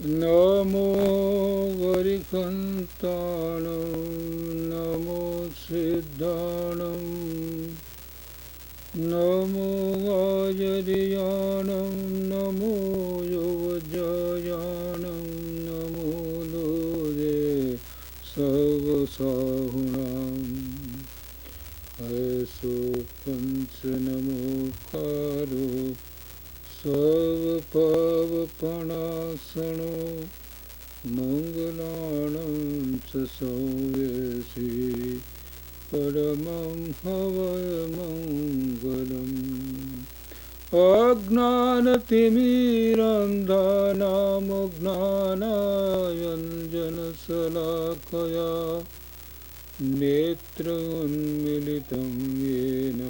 નમો વરિકંતાણં નમો સિદ્ધાણં નમો વાજરિયાણં નમો યોવજયાણં નમો લોરે સર્વસાહુણાં હસો પંચ નમોકારો સર્વપાવપણાસણો મંગલાણં ચ સૌયસી પરમં હવયમંગલમ અજ્ઞાનતિમિરંધાનામજ્ઞાનાયञ्जनशलाकया नेत्रोन्मिलितं येन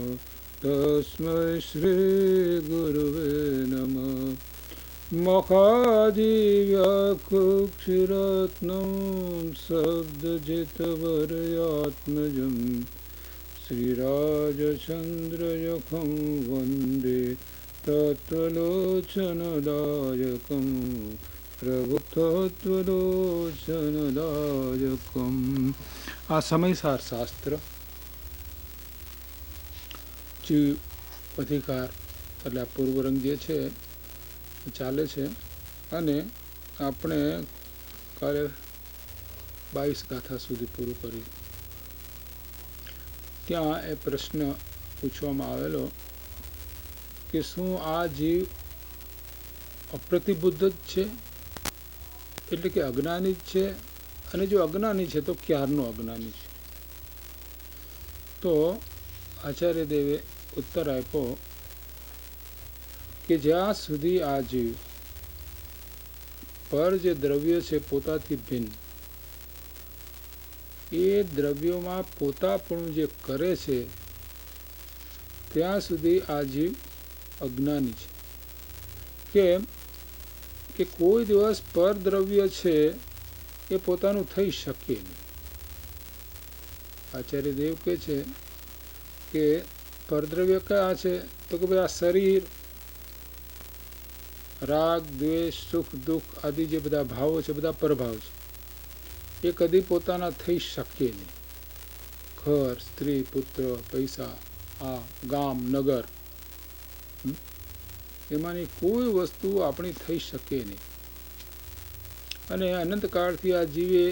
तस्मै श्रीगुरुवे नमः महादिव्याकुक्षिरत्नं शब्दजितवर्यात्मजं श्रीराजचन्द्रयखं वन्दे तत्त्वलोचनदायकं प्रभुतत्त्वलोचनदायकम्। આ સમયસાર શાસ્ત્ર જીવ અધિકાર એટલે આ પૂર્વરંગ જે છે ચાલે છે અને આપણે કાલે 22 ગાથા સુધી પૂરું કર્યું. ત્યાં એ પ્રશ્ન પૂછવામાં આવેલો કે શું આ જીવ અપ્રતિબુદ્ધ જ છે એટલે કે અજ્ઞાની જ છે, અને જો અજ્ઞાની છે તો ક્યારનો અજ્ઞાની છે? તો આચાર્ય દેવે ઉત્તર આપ્યો કે જ્યાં સુધી આ જીવ પર જે દ્રવ્ય છે પોતાથી ભિન્ન, એ દ્રવ્યોમાં પોતાપણું જે કરે છે ત્યાં સુધી આ જીવ અજ્ઞાની છે. કેમ કે કોઈ દિવસ પર દ્રવ્ય છે એ પોતાનું થઈ શકે નહીં. આચાર્ય દેવ કહે છે કે પરદ્રવ્ય કયા છે? તો કે ભાઈ આ શરીર, રાગ, દ્વેષ, સુખ, દુઃખ આદિ જે બધા ભાવો છે બધા પરભાવ છે, એ કદી પોતાના થઈ શકે નહીં. ઘર, સ્ત્રી, પુત્ર, પૈસા, આ ગામ, નગર, એમાંની કોઈ વસ્તુ આપણી થઈ શકે નહીં. અને અનંતકાળથી આ જીવે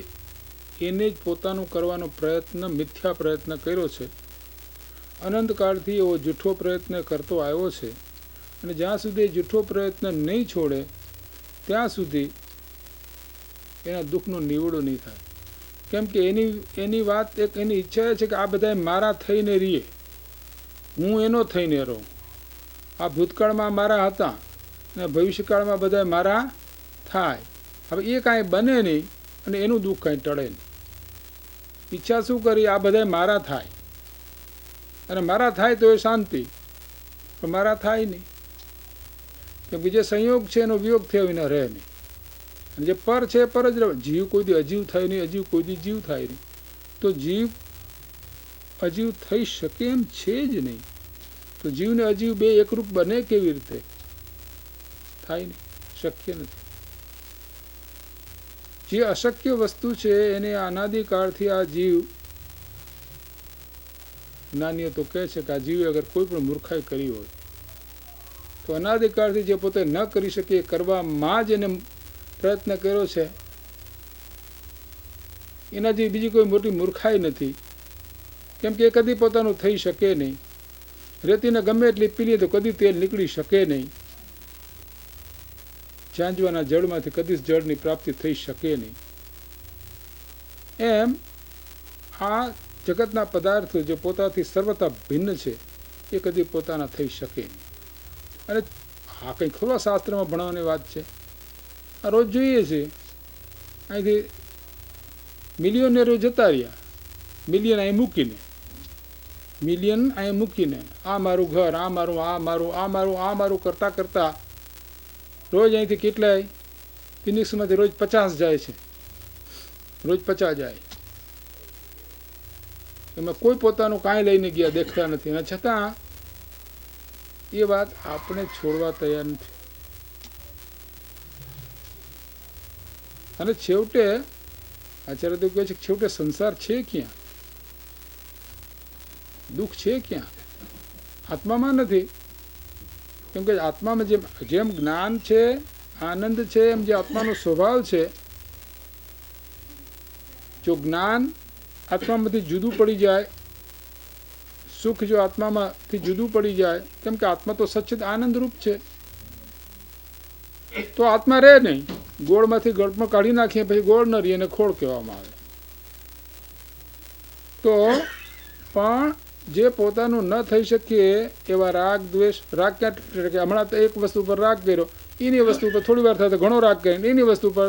એને જ પોતાનું કરવાનો પ્રયત્ન, મિથ્યા પ્રયત્ન કર્યો છે. અનંતકાળથી એવો જૂઠો પ્રયત્ન કરતો આવ્યો છે, અને જ્યાં સુધી જૂઠો પ્રયત્ન નહીં છોડે ત્યાં સુધી એના દુઃખનો નિવડો નહીં થાય. કેમ કે એની વાત એક એની ઈચ્છા છે કે આ બધા મારા થઈને રહીએ, હું એનો થઈને રહું. આ ભૂતકાળમાં મારા હતા અને ભવિષ્યકાળમાં બધા મારા થાય. હવે એ કાંઈ બને નહીં અને એનું દુઃખ કાંઈ ટળે નહીં. ઈચ્છા શું કરી? આ બધા મારા થાય, અને મારા થાય તો એ શાંતિ, પણ મારા થાય નહીં. કેમ કે જે સંયોગ છે એનો વિયોગ થયો વિના રહે નહીં. અને જે પર છે પર જ રહે. જીવ કોઈ દી અજીવ થાય નહીં, અજીવ કોઈ દી જીવ થાય નહીં. તો જીવ અજીવ થઈ શકે એમ છે જ નહીં. તો જીવ ને અજીવ બે એકરૂપ બને કેવી રીતે? થાય નહીં, શક્ય નથી. જે અશક્ય વસ્તુ છે એને અનાદિકાળથી આ જીવ, જ્ઞાનીઓ તો કહે છે કે આ જીવે અગર કોઈ પણ મૂર્ખાઈ કરી હોય તો અનાદિકાળથી જે પોતે ન કરી શકે એ કરવામાં જ એને પ્રયત્ન કર્યો છે. એના જેવી બીજી કોઈ મોટી મૂર્ખાઈ નથી. કેમ કે એ કદી પોતાનું થઈ શકે નહીં. રેતીને ગમે એટલી પી લે તો કદી તેલ નીકળી શકે નહીં. ઝાંઝવાના જળમાંથી કદી જળની પ્રાપ્તિ થઈ શકે નહીં. એમ આ જગતના પદાર્થો જે પોતાથી સર્વતા ભિન્ન છે એ કદી પોતાના થઈ શકે નહીં. અને આ કંઈ ખરો શાસ્ત્રમાં ભણવાની વાત છે? આ રોજ જોઈએ છે, અહીંથી મિલિયનેરો જતા રહ્યા, મિલિયન અહીં મૂકીને, મિલિયન અહીં મૂકીને, આ મારું ઘર, આ મારું, આ મારું, આ મારું, આ મારું કરતાં કરતાં રોજ અહીંથી કેટલાય ફિનિક્સમાંથી રોજ 50 જાય છે, રોજ 50 જાય. એમાં કોઈ પોતાનું કાંઈ લઈને ગયા દેખતા નથી. અને છતાં એ વાત આપણે છોડવા તૈયાર નથી. અને છેવટે આચાર્ય તો કહે છે કે છેવટે સંસાર છે ક્યાં, દુઃખ છે ક્યાં? આત્મામાં નથી. કેમ કે આત્મામાં જેમ જ્ઞાન છે, આનંદ છે, એમ જે આત્માનો સ્વભાવ છે, જો જ્ઞાન આત્મામાંથી જુદું પડી જાય, સુખ જો આત્મામાંથી જુદું પડી જાય, કેમ કે આત્મા તો સચ્ચિદ આનંદરૂપ છે, તો આત્મા રહે નહીં. ગોળમાંથી ગળપણ કાઢી નાખીએ પછી ગોળ ન રહી, એને ખોળ કહેવામાં આવે. તો પણ જે પોતાનું ન થઈ શકે એવા રાગ દ્વેષ, રાગ ક્યાં કે હમણાં તો એક વસ્તુ પર રાગ કર્યો, એની વસ્તુ પર થોડી વાર થાય તો ઘણો રાગ કરીને, એની વસ્તુ પર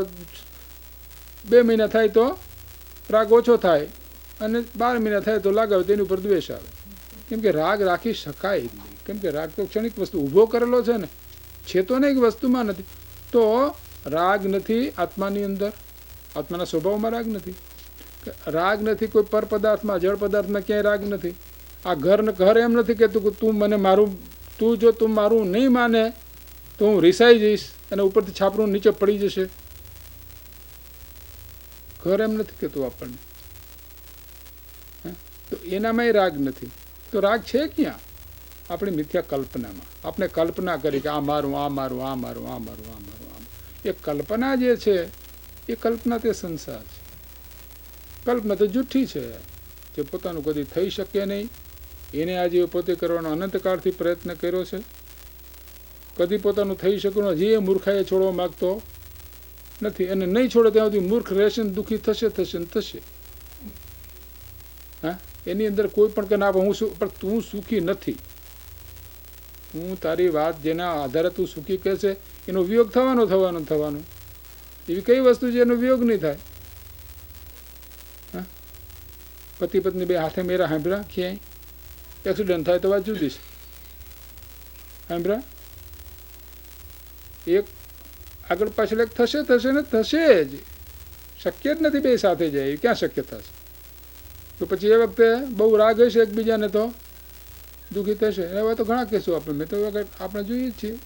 2 મહિના થાય તો રાગ ઓછો થાય, અને 12 મહિના થાય તો લાગાવે તેની ઉપર દ્વેષ આવે. કેમ કે રાગ રાખી શકાય જ નહીં. કેમ કે રાગ તો ક્ષણિક વસ્તુ ઊભો કરેલો છે ને, છે તો નહીં, વસ્તુમાં નથી. તો રાગ નથી આત્માની અંદર, આત્માના સ્વભાવમાં રાગ નથી. રાગ નથી કોઈ પર પદાર્થમાં, જળ પદાર્થમાં ક્યાંય રાગ નથી. આ ઘર એમ નથી કહેતું કે તું મને મારું, જો તું મારું નહીં માને તો હું રિસાઈ જઈશ અને ઉપરથી છાપરું નીચે પડી જશે. ઘર એમ નથી કહેતું આપણને. તો એનામાંય રાગ નથી. તો રાગ છે ક્યાં? આપણી મિથ્યા કલ્પનામાં. આપણે કલ્પના કરી કે આ મારું, આ મારું, આ મારું, આ મારું, આ મારું, આ. એ કલ્પના જે છે એ કલ્પના તે સંસાર છે. કલ્પના તો જૂઠી છે, જે પોતાનું કદી થઈ શકે નહીં. એને આજે પોતે કરવાનો અનંતકાળથી પ્રયત્ન કર્યો છે, કદી પોતાનું થઈ શકતું નથી. જે મૂર્ખાએ છોડવા માગતો નથી, અને નહીં છોડે ત્યાં સુધી મૂર્ખ રહેશે ને દુઃખી થશે થશે ને થશે. હા, એની અંદર કોઈ પણ કે ના હું શું, પણ તું સુખી નથી. હું તારી વાત જેના આધારે તું સુખી કહે છે એનો વિયોગ થવાનો. એવી કઈ વસ્તુ છે એનો વિયોગ નહીં થાય? હા, પતિ પત્ની બે હાથે મેરા સાંભળ્યા ક્યાંય? એક્સિડન્ટ થાય તો વાત જુદી છે. સાંભળ્યા? એક આગળ પાછળ એક થશે ને થશે જ. શક્ય જ નથી બે સાથે જાય. ક્યાં શક્ય થશે? તો પછી એ વખતે બહુ રાગ હશે એકબીજાને તો દુઃખી થશે. એવા તો ઘણા કેસો આપણે આપણે જોઈએ જ છીએ.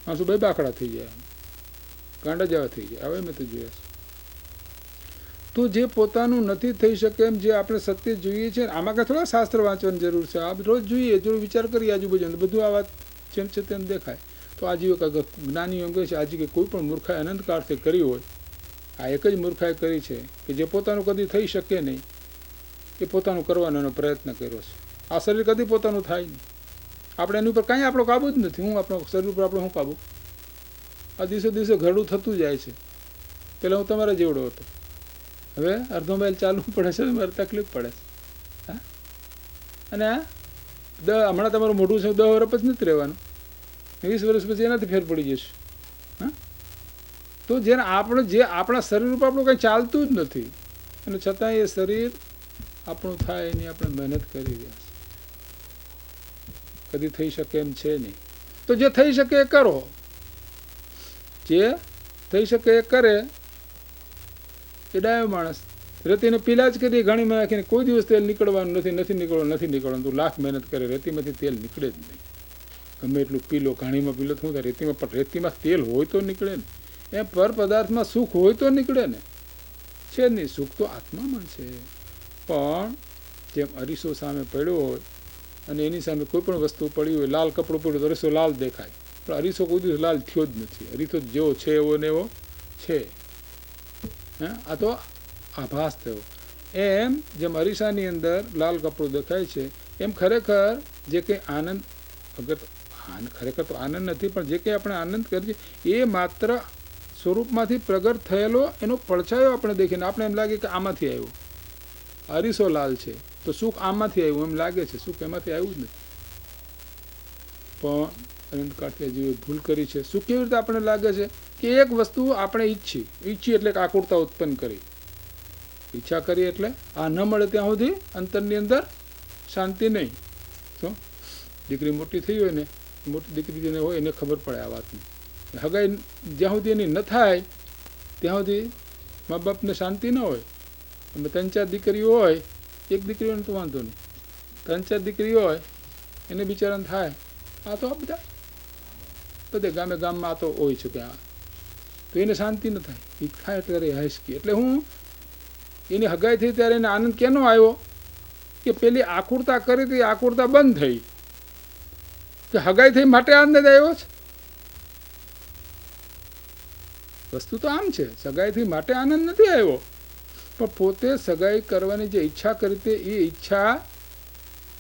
આંસુ બે બાકડા થઈ જાય, ગાંડા જેવા થઈ જાય. હવે મેં તો જોયા છે. તો જે પોતાનું નથી થઈ શકે એમ જે આપણે સત્ય જોઈએ છીએ, આમાં કાંઈ થોડા શાસ્ત્ર વાંચવાની જરૂર છે. આ રોજ જોઈએ, જો વિચાર કરીએ આજુબાજુ બધું આ વાત જેમ છે તેમ દેખાય. તો આજીવિકા જ્ઞાનીઓ કહે છે આજે કે કોઈ પણ મૂર્ખાએ અનંતકાળથી કરી હોય, આ એક જ મૂર્ખાએ કરી છે કે જે પોતાનું કદી થઈ શકે નહીં, એ પોતાનું કરવાનો એનો પ્રયત્ન કર્યો છે. આ શરીર કદી પોતાનું થાય નહીં. આપણે એની ઉપર કાંઈ આપણો કાબુ જ નથી. હું આપણો શરીર ઉપર આપણો શું કાબુ? આ દિવસે દિવસે ઘરડું થતું જાય છે. પહેલાં હું તમારા જેવડો હતો, હવે અડધો માઇલ ચાલવું પડે છે, મારે તકલીફ પડે છે. હા, અને હમણાં તમારું મોઢું છે 10 વર્ષ પછી નથી રહેવાનું, 20 વર્ષ પછી એનાથી ફેર પડી જશે. હા, તો જે આપણા શરીર ઉપર આપણું કંઈ ચાલતું જ નથી, અને છતાં એ શરીર આપણું થાય એની આપણે મહેનત કરી રહ્યા છીએ. કદી થઈ શકે એમ છે નહીં. તો જે થઈ શકે એ કરો, જે થઈ શકે એ કરે. એ ડાયો માણસ રેતીને પીલા જ કરીએ ઘણીમાં નાખીને, કોઈ દિવસ તેલ નીકળવાનું નથી નીકળવાનું. તું લાખ મહેનત કરે, રેતીમાંથી તેલ નીકળે જ નહીં. ગમે એટલું પીલો, ઘાણીમાં પીલો શું થાય? રેતીમાં, પણ રેતીમાં તેલ હોય તો નીકળે ને. એમ પર પદાર્થમાં સુખ હોય તો નીકળે ને. છે નહીં, સુખ તો આત્મામાં છે. પણ જેમ અરીસો સામે પડ્યો હોય અને એની સામે કોઈ પણ વસ્તુ પડી હોય, લાલ કપડું પડ્યું તો અરીસો લાલ દેખાય, પણ અરીસો કોઈ દિવસ લાલ થયો જ નથી. અરીસો જેવો છે એવો ને એવો છે. હા, આ તો આભાસ થયો. એમ જેમ અરીસાની અંદર લાલ કપડું દેખાય છે, એમ ખરેખર જે કંઈ આનંદ, અગર ખરેખર તો આનંદ નથી, પણ જે કંઈ આપણે આનંદ કરીએ એ માત્ર સ્વરૂપમાંથી પ્રગટ થયેલો એનો પડછાયો આપણે દેખીને આપણે એમ લાગે કે આમાંથી આવ્યો. અરીસો લાલ છે તો સુખ આમાંથી આવ્યું એમ લાગે છે, સુખ એમાંથી આવ્યું જ નથી. પણ અનંતકાળથી હજી ભૂલ કરી છે. સુખ કેવી રીતે આપણે લાગે છે કે એક વસ્તુ આપણે ઈચ્છી એટલે કે આકુરતા ઉત્પન્ન કરી, ઈચ્છા કરી એટલે આ ન મળે ત્યાં સુધી અંતરની અંદર શાંતિ નહીં. તો દીકરી મોટી થઈ હોય ને, મોટી દીકરી જેને હોય એને ખબર પડે આ વાતની. હગાઈ જ્યાં સુધી એની ન થાય ત્યાં સુધી મા બાપને શાંતિ ન હોય. અમે 3-4 દીકરીઓ હોય, એક દીકરીઓને તો વાંધો નહીં, 3-4 દીકરીઓ હોય એને બિચારાને થાય. આ તો આ બધા ગામમાં આ તો હોય છે કે તો એને શાંતિ ન થાય. એ થાય ત્યારે હાશકી. એટલે હું એની હગાઈ થઈ ત્યારે એને આનંદ કેનો આવ્યો કે પેલી આકુરતા કરી હતી, આકુરતા બંધ થઈ. કે હગાઈ થઈ માટે આનંદ આવ્યો છે. વસ્તુ તો આમ છે, સગાઈથી માટે આનંદ નથી આવ્યો, પણ પોતે સગાઈ કરવાની જે ઈચ્છા કરી હતી એ ઈચ્છા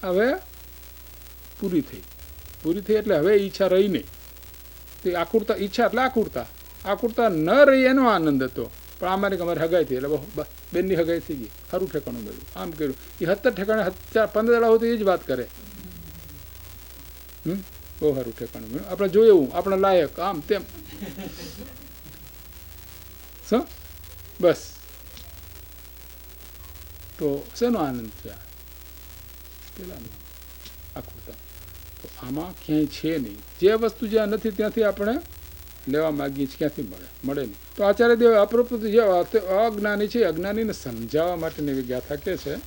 હવે પૂરી થઈ. પૂરી થઈ એટલે હવે ઈચ્છા રહી નહીં. તે આકુરતા, ઈચ્છા એટલે આકુરતા, આકુરતા ન રહી એનો આનંદ હતો. પણ અમારે અમારે હગાઈ થઈ એટલે બેનની હગાઈ થઈ ગઈ, સારું ઠેકાણું મળ્યું, આમ કર્યું. એ 70 ઠેકાણે 15 દાડા હોય તો એ જ વાત કરે. બહુ સારું ઠેકાણું મળ્યું, આપણે જોયું, આપણે લાયક, આમ તેમ. બસ તો શેનો આનંદ છે? પેલાનો આકુરતા. તો આમાં ક્યાંય છે નહીં. જે વસ્તુ જ્યાં નથી ત્યાંથી આપણે લેવા માગીએ છીએ, ક્યાંથી મળે નહીં. તો આચાર્ય દેવ અપ્રપૃત જે અજ્ઞાની છે, અજ્ઞાનીને સમજાવવા માટેની એવી ગાથા કહે છે.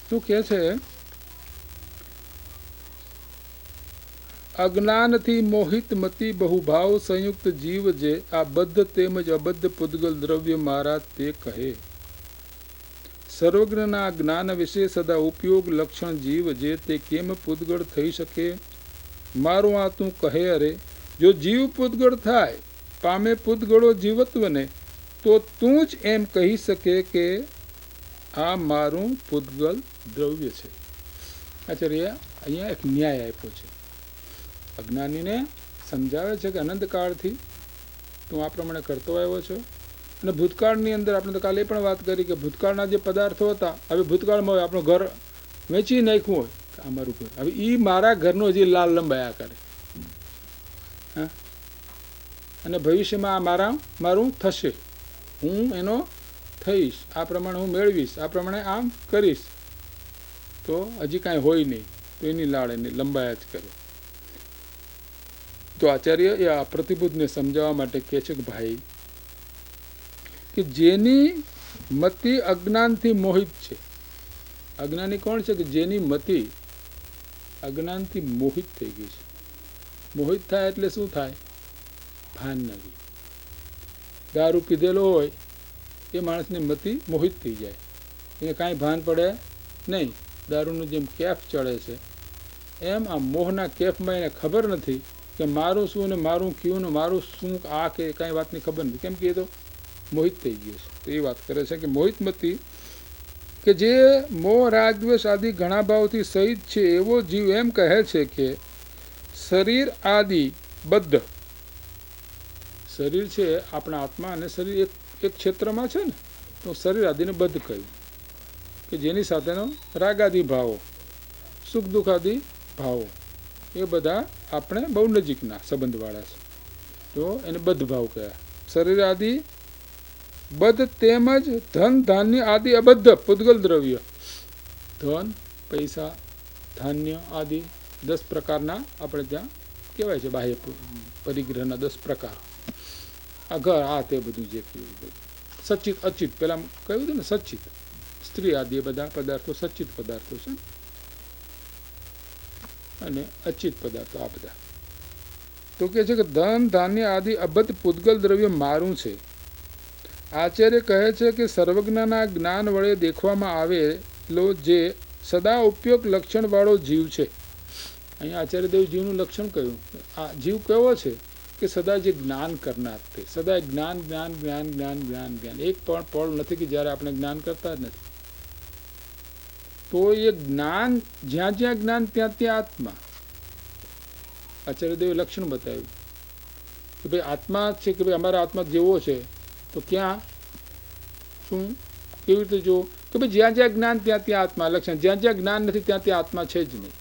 શું કહે છે? અજ્ઞાનથી મોહિત મતિ બહુભાવ સંયુક્ત જીવ જે આ બદ્ધ તેમજ અબદ્ધ પૂતગલ દ્રવ્ય મારા તે કહે. સર્વજ્ઞના જ્ઞાન વિશે સદા ઉપયોગ લક્ષણ જીવ જે તે કેમ પૂતગળ થઈ શકે? મારું આ તું કહે અરે, જો જીવ પૂતગળ થાય પામે પૂતગળો જીવત્વને, તો તું જ એમ કહી શકે કે આ મારું પૂતગલ દ્રવ્ય છે. આચાર્ય અહીંયા એક ન્યાય આપ્યો છે. અજ્ઞાનીને સમજાવે છે કે અનંતકાળથી તું આ પ્રમાણે કરતો આવ્યો છો. અને ભૂતકાળની અંદર આપણે તો કાલે પણ વાત કરી કે ભૂતકાળના જે પદાર્થો હતા, હવે ભૂતકાળમાં હોય આપણું ઘર વેચી નાખ્યું હોય કે આ મારું ઘર, હવે એ મારા ઘરનો હજી લાલ લંબાયા કરે. હા, અને ભવિષ્યમાં આ મારું થશે, હું એનો થઈશ, આ પ્રમાણે હું મેળવીશ, આ પ્રમાણે આમ કરીશ. તો હજી કાંઈ હોય નહીં, તો એની લાળ એને લંબાયા જ કરે. તો આચાર્ય એ આ પ્રતિબુદ્ધને સમજાવવા માટે કહે છે કે ભાઈ, કે જેની મતિ અજ્ઞાનથી મોહિત છે. અજ્ઞાની કોણ છે? કે જેની મતિ અજ્ઞાનથી મોહિત થઈ ગઈ છે. મોહિત થાય એટલે શું થાય? ભાન ન રહે. દારૂ પીધેલો હોય એ માણસની મતિ મોહિત થઈ જાય, એને કાંઈ ભાન પડે નહીં. દારૂનું જેમ કેફ ચડે છે એમ આ મોહના કેફમાં એને ખબર નથી કે મારું શું ને મારું કયું ને મારું શું, આ કે કાંઈ વાતની ખબર નથી. કેમ કે એ તો મોહિત થઈ ગયો છે. તો એ વાત કરે છે કે મોહિત મતિ કે જે મોહ રાગ દ્વેષ આદિ ઘણા ભાવથી સહિત છે એવો જીવ એમ કહે છે કે શરીર આદિ બદ્ધ. શરીર છે આપણા આત્મા અને શરીર એક ક્ષેત્રમાં છે ને, તો શરીર આદિને બદ્ધ કહ્યું કે જેની સાથેનો રાગ આદિ ભાવો, સુખ દુઃખ આદિ ભાવો એ બધા આપણે બહુ નજીકના સંબંધવાળા છે, તો એને બદ્ધ ભાવ કહેવાય. શરીર આદિ બદ્ધ તેમજ ધન ધાન્ય આદિ અબદ્ધ પૂતગલ દ્રવ્ય. ધન, પૈસા, ધાન્ય આદિ 10 પ્રકારના આપણે ત્યાં કહેવાય છે, બાહ્ય પરિગ્રહના 10 પ્રકાર. આ ઘર, આ તે બધું જે કહેવું, સચિત અચિત, પેલા કહ્યું હતું ને સચિત, સ્ત્રી આદિ એ બધા પદાર્થો સચિત પદાર્થો છે, અને અચિત પદાર્થો આ બધા. તો કે છે કે ધન ધાન્ય આદિ અબદ્ધ પૂતગલ દ્રવ્ય મારું છે. આચાર્ય કહે છે કે સર્વજ્ઞના જ્ઞાન વડે દેખવામાં આવેલો જે સદા ઉપયોગ લક્ષણવાળો જીવ છે. અહીંયા આચાર્યદેવ જીવનું લક્ષણ કહ્યું. આ જીવ કેવો છે? કે સદા જે જ્ઞાન કરનાર છે, સદા જ્ઞાન જ્ઞાન જ્ઞાન જ્ઞાન જ્ઞાન જ્ઞાન. એક પણ પળ નથી કે જ્યારે આપણે જ્ઞાન કરતા જ નથી. તો એ જ્ઞાન, જ્યાં જ્યાં જ્ઞાન ત્યાં ત્યાં આત્મા. આચાર્યદેવે લક્ષણ બતાવ્યું કે ભાઈ આત્મા છે, કે ભાઈ અમારા આત્મા જેવો છે, તો ક્યાં શું કેવી રીતે જો કે ભાઈ જ્યાં જ્યાં જ્ઞાન ત્યાં ત્યાં આત્મા. લક્ષણ જ્યાં જ્યાં જ્ઞાન નથી ત્યાં ત્યાં આત્મા છે જ નહીં.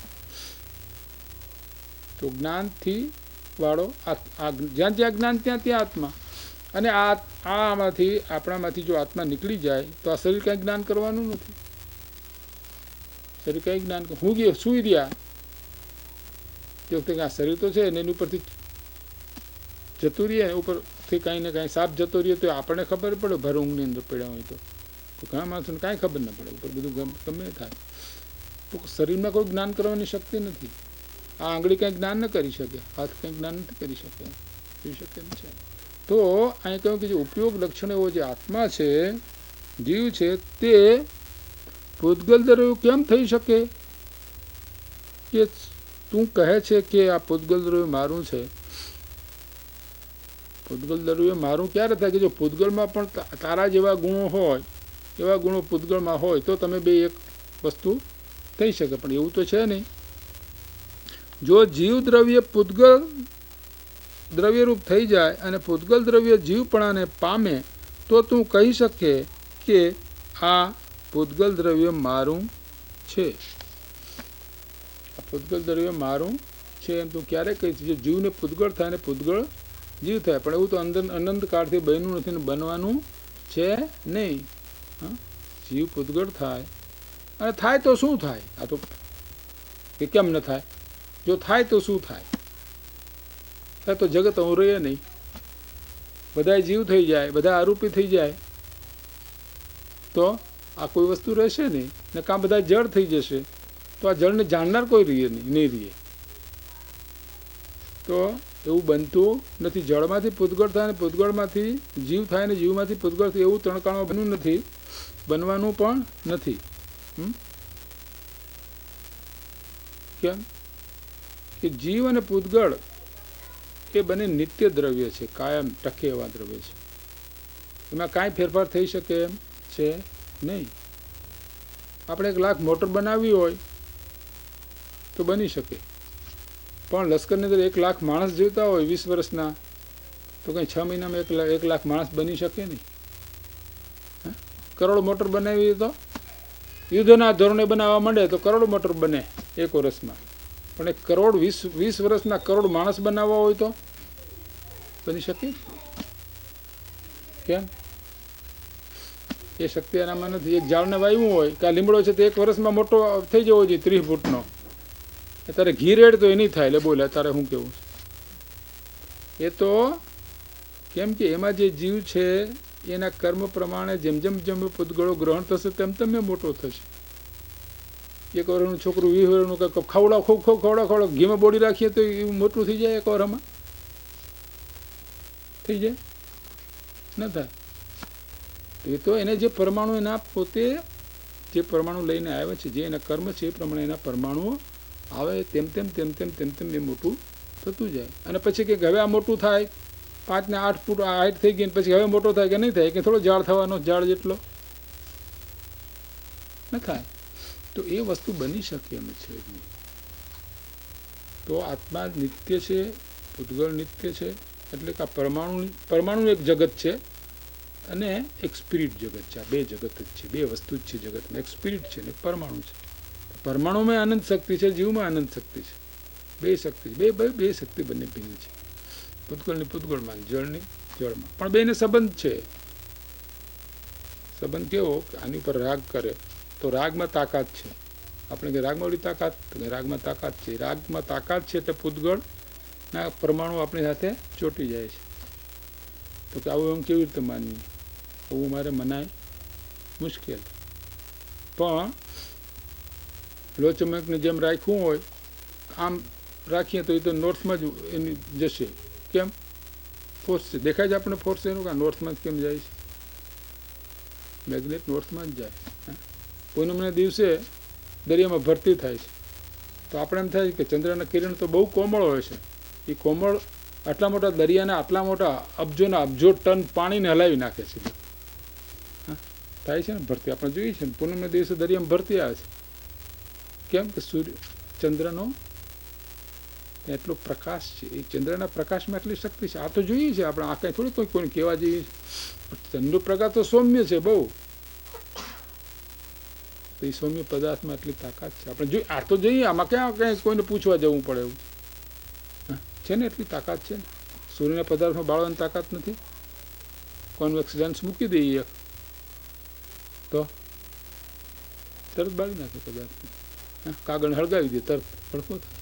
તો જ્ઞાનથી વાળો જ્યાં જ્યાં જ્ઞાન ત્યાં ત્યાં આત્મા. અને આમાંથી આપણામાંથી જો આત્મા નીકળી જાય તો આ શરીર કંઈ જ્ઞાન કરવાનું નથી. શરીર કંઈ જ્ઞાન, હું ગયો સુઈ રહ્યા તે વખતે આ શરીર તો છે ને એની ઉપરથી જતું રહીએ ને, ઉપરથી કાંઈ ને કાંઈ સાપ જતો રહીએ તો આપણને ખબર પડે. ભર ઊંઘની અંદર પડ્યા હોય તો ઘણા માણસોને કાંઈ ખબર ન પડે, ઉપર બધું ગમે થાય. તો શરીરમાં કોઈ જ્ઞાન કરવાની શક્તિ નથી. આ આંગળી કંઈ જ્ઞાન ન કરી શકે, હાથ કંઈ જ્ઞાન નથી કરી શકે, જોઈ શકે છે. તો અહીં કહ્યું કે જે ઉપયોગ લક્ષણ એવો જે આત્મા છે, જીવ છે, તે પૂતગલ દ્રવ્યો કેમ થઈ શકે? કે તું કહે છે કે આ પૂતગલ દ્રવ્ય મારું છે. પૂતગલ દ્રવ્ય મારું ક્યારે થાય? કે જો પૂતગલમાં પણ તારા જેવા ગુણો હોય, એવા ગુણો પૂતગલમાં હોય તો તમે બે એક વસ્તુ થઈ શકે, પણ એવું તો છે નહીં. જો જીવ દ્રવ્ય પૂતગલ દ્રવ્યરૂપ થઈ જાય અને પૂતગલ દ્રવ્ય જીવપણાને પામે તો તું કહી શકે કે આ પૂતગલ દ્રવ્ય મારું છે. આ પૂતગલ દ્રવ્ય મારું છે એમ તું ક્યારે કહીશ? જે જીવને પૂતગળ થાય ને પૂતગળ જીવ થાય, પણ એવું તો અનંત કાળથી બન્યું નથી ને બનવાનું છે નહીં. જીવ પૂતગળ થાય અને થાય તો શું થાય? આ તો કે કેમ ન થાય? જો થાય તો શું થાય? થાય તો જગત રહે નહીં, બધા જીવ થઈ જાય, બધા આરોપી થઈ જાય તો આ કોઈ વસ્તુ રહેશે નહીં ને, કાં બધા જળ થઈ જશે તો આ જળને જાણનાર કોઈ નહીં રહે. તો એવું બનતું નથી. જળમાંથી પૂતગળ થાય ને પૂતગળમાંથી જીવ થાય ને જીવમાંથી પૂતગળ થાય એવું ત્રણકાળમાં બન્યું નથી, બનવાનું પણ નથી. કેમ? કે જીવ અને પૂતગળ એ બંને નિત્ય દ્રવ્ય છે, કાયમ ટકે એવા દ્રવ્ય છે. એમાં કાંઈ ફેરફાર થઈ શકે એમ છે નહીં. આપણે 1 લાખ મોટર બનાવવી હોય તો બની શકે, પણ લશ્કરની અંદર 1 લાખ માણસ જીવતા હોય 20 વર્ષના તો કંઈ 6 મહિનામાં 1 લાખ માણસ બની શકે નહીં. કરોડ મોટર બનાવી તો યુદ્ધના ધોરણે બનાવવા માંડે તો કરોડ મોટર બને 1 વર્ષમાં, પણ 1 કરોડ 20 વર્ષના કરોડ માણસ બનાવવા હોય તો બની શકે? કેમ? એ શક્તિ એનામાં નથી. એક ઝાડને વાવ્યું હોય કે આ લીમડો છે તો 1 વર્ષમાં મોટો થઈ જવો જોઈએ 30 ફૂટનો. તારે ઘી રેડ તો એ નહીં થાય. એટલે બોલે તારે શું કેવું? એ તો કેમ કે એમાં જે જીવ છે એના કર્મ પ્રમાણે જેમ જેમ પૂતગળો ગ્રહણ થશે તેમ એ મોટો થશે. 1 વર્ષનું છોકરું 20 વર્ષનું કંઈક ખવડાવ ઘીમાં બોડી રાખીએ તો એવું મોટું થઈ જાય 1 વર્ષમાં? થઈ જાય? ન થાય. એ તો એને જે પરમાણુ એના પોતે જે પરમાણુ લઈને આવે છે, જે એના કર્મ છે એ પ્રમાણે એના પરમાણુઓ આવે તેમ એ મોટું થતું જાય. અને પછી કે હવે આ મોટું થાય 5 ને 8 ફૂટ હાઈટ થઈ ગઈ, પછી હવે મોટો થાય કે નહીં થાય? કે થોડો ઝાડ થવાનો, ઝાડ જેટલો ન થાય. તો એ વસ્તુ બની શકે એમ છે નહીં. તો આત્મા નિત્ય છે, પૂતગળ નિત્ય છે. એટલે કે આ પરમાણુ એક જગત છે અને એક સ્પિરિટ જગત છે. આ 2 જગત જ છે, 2 વસ્તુ જ છે જગતમાં. એક સ્પિરિટ છે ને એક પરમાણુ છે. પરમાણુમાં આનંદ શક્તિ છે, જીવમાં આનંદ શક્તિ છે. 2 શક્તિ છે. બે શક્તિ બંને ભિન્ન છે. પૂતગળની પૂતગળમાં, જળની જળમાં. પણ બેને સંબંધ છે. સંબંધ કેવો? આની ઉપર રાગ કરે તો રાગમાં તાકાત છે. આપણે કે રાગમાં ઓલી તાકાત, તો રાગમાં તાકાત છે. રાગમાં તાકાત છે એટલે પૂતગળના પરમાણુ આપણી સાથે ચોંટી જાય છે. તો કે આવું એમ કેવી રીતે માનવું? આવું મારે મનાય મુશ્કેલ. પણ લોચમકની જેમ રાખ્યું હોય, આમ રાખીએ તો એ તો નોર્થમાં જ એની જશે. કેમ? ફોર્સ છે. દેખાય છે આપણે ફોર્સ એનું? કે નોર્થમાં જ કેમ જાય છે? મેગ્નેટ નોર્થમાં જ જાય. પૂનમના દિવસે દરિયામાં ભરતી થાય છે તો આપણે એમ થાય કે ચંદ્રના કિરણ તો બહુ કોમળ હોય છે. એ કોમળ આટલા મોટા દરિયાના આટલા મોટા અબજો ટન પાણીને હલાવી નાખે છે. થાય છે ને ભરતી, આપણે જોઈએ છે ને. પૂનમના દિવસે દરિયામાં ભરતી આવે છે. કેમ? કે ચંદ્રનો એટલો પ્રકાશ છે. એ ચંદ્રના પ્રકાશમાં એટલી શક્તિ છે. આ તો જોઈએ છે આપણે. આ કંઈ થોડી કોઈને કહેવા જેવી છે. ચંદ્રનો પ્રકાશ તો સૌમ્ય છે બહુ. તો એ સૌમ્ય પદાર્થમાં એટલી તાકાત છે. આપણે જોઈએ, આ તો જોઈએ. આમાં ક્યાં કંઈ કોઈને પૂછવા જવું પડે એવું છે ને? એટલી તાકાત છે ને. સૂર્યના પદાર્થમાં બાળવાની તાકાત નથી. કોન્વેક્સ લેન્સ મૂકી દઈએ તો તરત બાળી નાખે પદાર્થ. કાગળ હળગાવી દે તરત ભડકો થાય.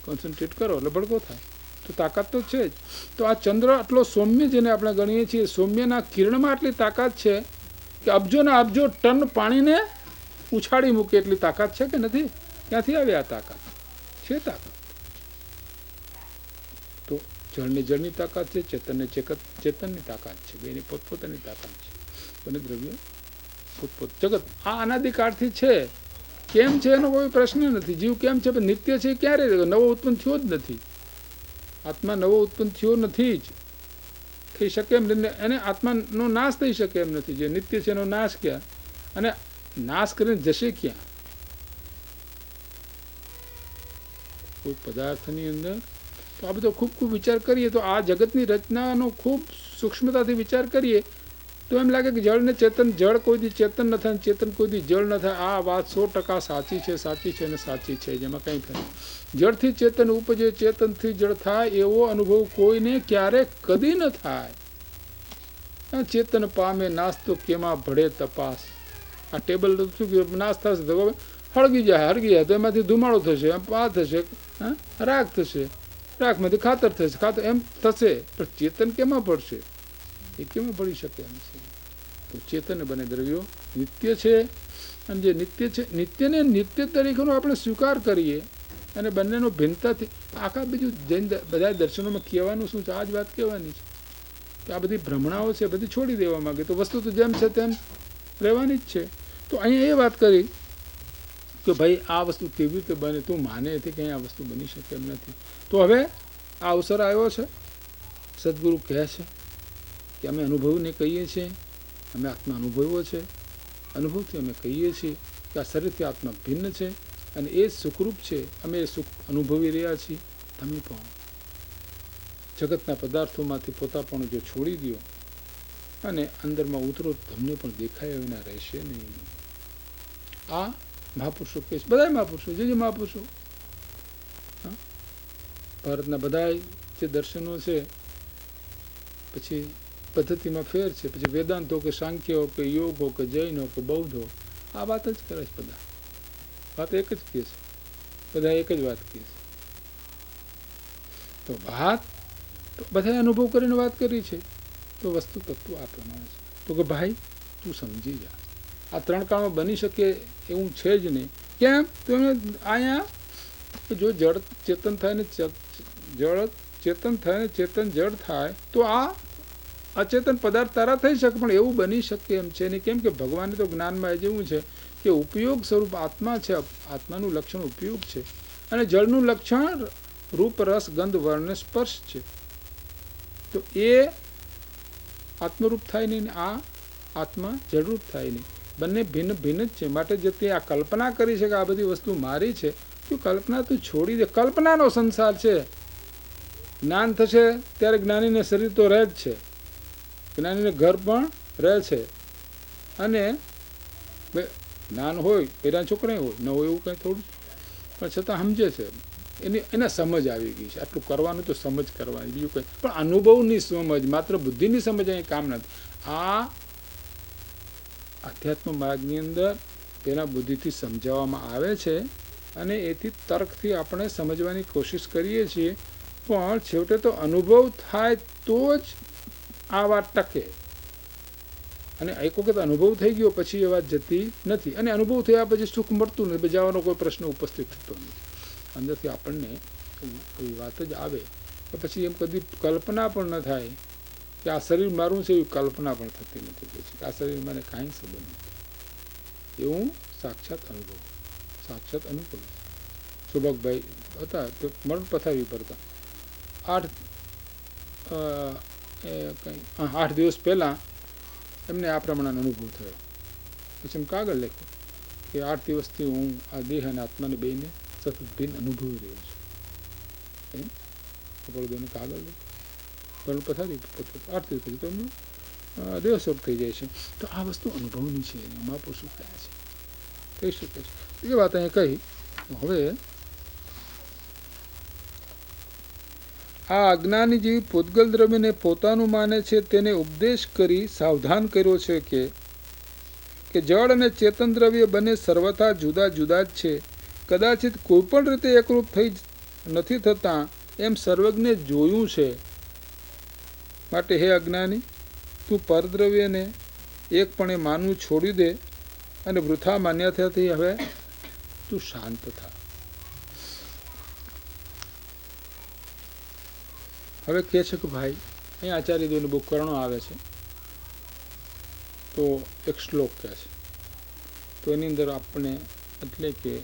કોન્સન્ટ્રેટ કરો એટલે ભડકો થાય. તો તાકાત તો છે જ. તો આ ચંદ્ર આટલો સૌમ્ય જેને આપણે ગણીએ છીએ, સૌમ્યના કિરણમાં આટલી તાકાત છે કે અબજોના અબજો ટન પાણીને ઉછાળી મૂકે એટલી તાકાત છે કે નથી? ક્યાંથી આવે આ તાકાત? છે તાકાત. તો જળને જળની તાકાત છે, ચેતનને ચેતનની તાકાત છે. બેની પોતપોતાની તાકાત છે. બંને દ્રવ્ય પોતપોત જગત આ અનાદિકાળથી છે. કેમ છે એનો કોઈ પ્રશ્ન નથી. જીવ કેમ છે પણ નિત્ય છે. ક્યારે નવો ઉત્પન્ન થયો જ નથી. આત્મા નવો ઉત્પન્ન થયો નથી જ, થઈ શકે એમ. એને આત્માનો નાશ થઈ શકે એમ નથી. જે નિત્ય છે એનો નાશ ક્યાં, અને નાશ કરીને જશે ક્યાં? કોઈ પદાર્થની અંદર તો આ બધો ખૂબ વિચાર કરીએ તો આ જગતની રચનાનો ખૂબ સૂક્ષ્મતાથી વિચાર કરીએ તો એમ લાગે કે જળ ને ચેતન, જળ કોઈ દી ચેતન ન થાય, ચેતન કોઈ દી જળ ન થાય. આ વાત 100% સાચી છે, સાચી છે અને સાચી છે. જેમાં કંઈ થાય. જળથી ચેતન ઉપજે, ચેતનથી જળ થાય એવો અનુભવ કોઈને ક્યારે કદી ન થાય. ચેતન પામે નાશ તો કેમાં ભળે તપાસ. આ ટેબલ શું નાશ થશે તો હળગી જાય તો એમાંથી ધુમાડો થશે, આ થશે, રાખ થશે, રાખમાંથી ખાતર થશે, ખાતર એમ થશે. પણ ચેતન કેમાં ભળશે? એ કેમાં ભળી શકે એમ છે? તો ચેતન બને દ્રવ્યો નિત્ય છે. અને જે નિત્ય છે, નિત્યને નિત્ય તરીકેનો આપણે સ્વીકાર કરીએ અને બંનેનો ભિન્નતાથી આખા બીજું જૈન બધા દર્શનોમાં કહેવાનું શું છે? આ જ વાત કહેવાની છે કે આ બધી ભ્રમણાઓ છે બધી છોડી દેવા માંગે તો વસ્તુ તો જેમ છે તેમ રહેવાની જ છે. તો અહીંયા એ વાત કરી કે ભાઈ આ વસ્તુ કેવી રીતે બને? તું માને છે કે આ વસ્તુ બની શકે એમ નથી. તો હવે આ અવસર આવ્યો છે. સદગુરુ કહે છે કે અમે અનુભવીને કહીએ છીએ, અમે આત્મા અનુભવ્યો છે, અનુભવથી અમે કહીએ છીએ કે આ શરીરથી આત્મા ભિન્ન છે અને એ સુખરૂપ છે. અમે એ સુખ અનુભવી રહ્યા છીએ. તમે પણ જગતના પદાર્થોમાંથી પોતાપણું જો છોડી દો અને અંદરમાં ઉતરો તો તમને પણ દેખાય વિના રહેશે નહીં. આ મહાપુરુષો કહે છે, બધા મહાપુરુષો, જે મહાપુરુષો ભારતના બધા જે દર્શનો છે, પછી પદ્ધતિમાં ફેર છે, પછી વેદાંતો કે સાંખ્ય હો કે યોગ હો કે જૈન હો કે બૌદ્ધ હો, આ વાત જ કરે છે. બધા વાત એક જ કહે છે, બધા એક જ વાત કહે છે. તો વાત તો બધાએ અનુભવ કરીને વાત કરી છે. તો વસ્તુ તત્વ આ પ્રમાણે છે. તો કે ભાઈ તું સમજી જા, આ 3 કાળમાં બની શકે એવું છે જ નહીં. કેમ? તો અહીંયા જો જળ ચેતન થાય ને જળ ચેતન થાય ને ચેતન જળ થાય તો આ અચેતન પદાર્થ તારા થઈ શકે, પણ એવું બની શકે એમ છે નહીં. કેમ કે ભગવાનને તો જ્ઞાનમાં જેવું છે કે ઉપયોગ સ્વરૂપ આત્મા છે. આત્માનું લક્ષણ ઉપયોગ છે અને જળનું લક્ષણ રૂપ, રસ, ગંધ, વર્ણ, સ્પર્શ છે. તો એ આત્મરૂપ થાય નહીં, આ આત્મા જળરૂપ થાય નહીં. બંને ભિન્ન ભિન્ન જ છે. માટે જે તે આ કલ્પના કરી છે કે આ બધી વસ્તુ મારી છે, તો કલ્પના તું છોડી દે. કલ્પનાનો સંસાર છે. જ્ઞાન થશે ત્યારે જ્ઞાનીને શરીર તો રહે જ છે, જ્ઞાનીને ઘર પણ રહે છે, અને જ્ઞાન હોય પેલા છોકરા હોય ન હોય એવું કંઈ થોડું, પણ છતાં સમજે છે. એને સમજ આવી ગઈ છે. આટલું કરવાનું તો સમજ કરવાની, બીજું કંઈ. પણ અનુભવની સમજ, માત્ર બુદ્ધિની સમજ અહીં કામ નથી. આ અધ્યાત્મ માર્ગની અંદર પેલા બુદ્ધિથી સમજાવવામાં આવે છે અને એથી તર્કથી આપણે સમજવાની કોશિશ કરીએ છીએ. પણ છેવટે તો અનુભવ થાય તો જ આ વાત ટકે. અને એક વખત અનુભવ થઈ ગયો પછી એ વાત જતી નથી. અને અનુભવ થયા પછી સુખ મળતું નથી, બજાવવાનો કોઈ પ્રશ્ન ઉપસ્થિત થતો નથી. અંદરથી આપણને એવી વાત જ આવે તો પછી એમ કદી કલ્પના પણ ન થાય કે આ શરીર મારું છે, એવી કલ્પના પણ થતી નથી. પછી આ શરીર મને કાંઈ સંબંધ નથી. એવું સાક્ષાત અનુભવ સુભગભાઈ હતા તો મરણ પથારી પર હતા. 8 દિવસ પહેલાં એમને આ પ્રમાણેનો અનુભવ થયો. પછી એમ કાગળ લખ્યું કે 8 દિવસથી હું આ દેહ અને આત્માને બેને સતત ભિન્ન અનુભવી રહ્યો છું. એમ કપડબેને કાગળ લખ્યું. મરણ પથારી 8 દિવસ પછી તો એમનું દેહસ્વરૂપ થઈ જાય છે. તો આ વસ્તુ અનુભવની છે. મહાપુરુષો કયા છે કહી શકે છે. એ વાત અહીંયા કહી. હવે આ અજ્ઞાની જેવી પૂતગલ દ્રવ્યને પોતાનું માને છે તેને ઉપદેશ કરી સાવધાન કર્યો છે કે જળ અને ચેતન દ્રવ્ય બંને સર્વથા જુદા જુદા જ છે. કદાચિત કોઈ પણ રીતે એકરૂપ થઈ નથી થતા એમ સર્વજ્ઞે જોયું છે. માટે હે અજ્ઞાની, તું પરદ્રવ્યને એકપણે માનવું છોડી દે અને વૃથા માન્યતાથી હવે તું શાંત થા. હવે કહે છે કે ભાઈ અહીંયા આચાર્ય દેવની બહુ કરણો આવે છે, તો એક શ્લોક કહે છે, તો એની અંદર આપણે એટલે કે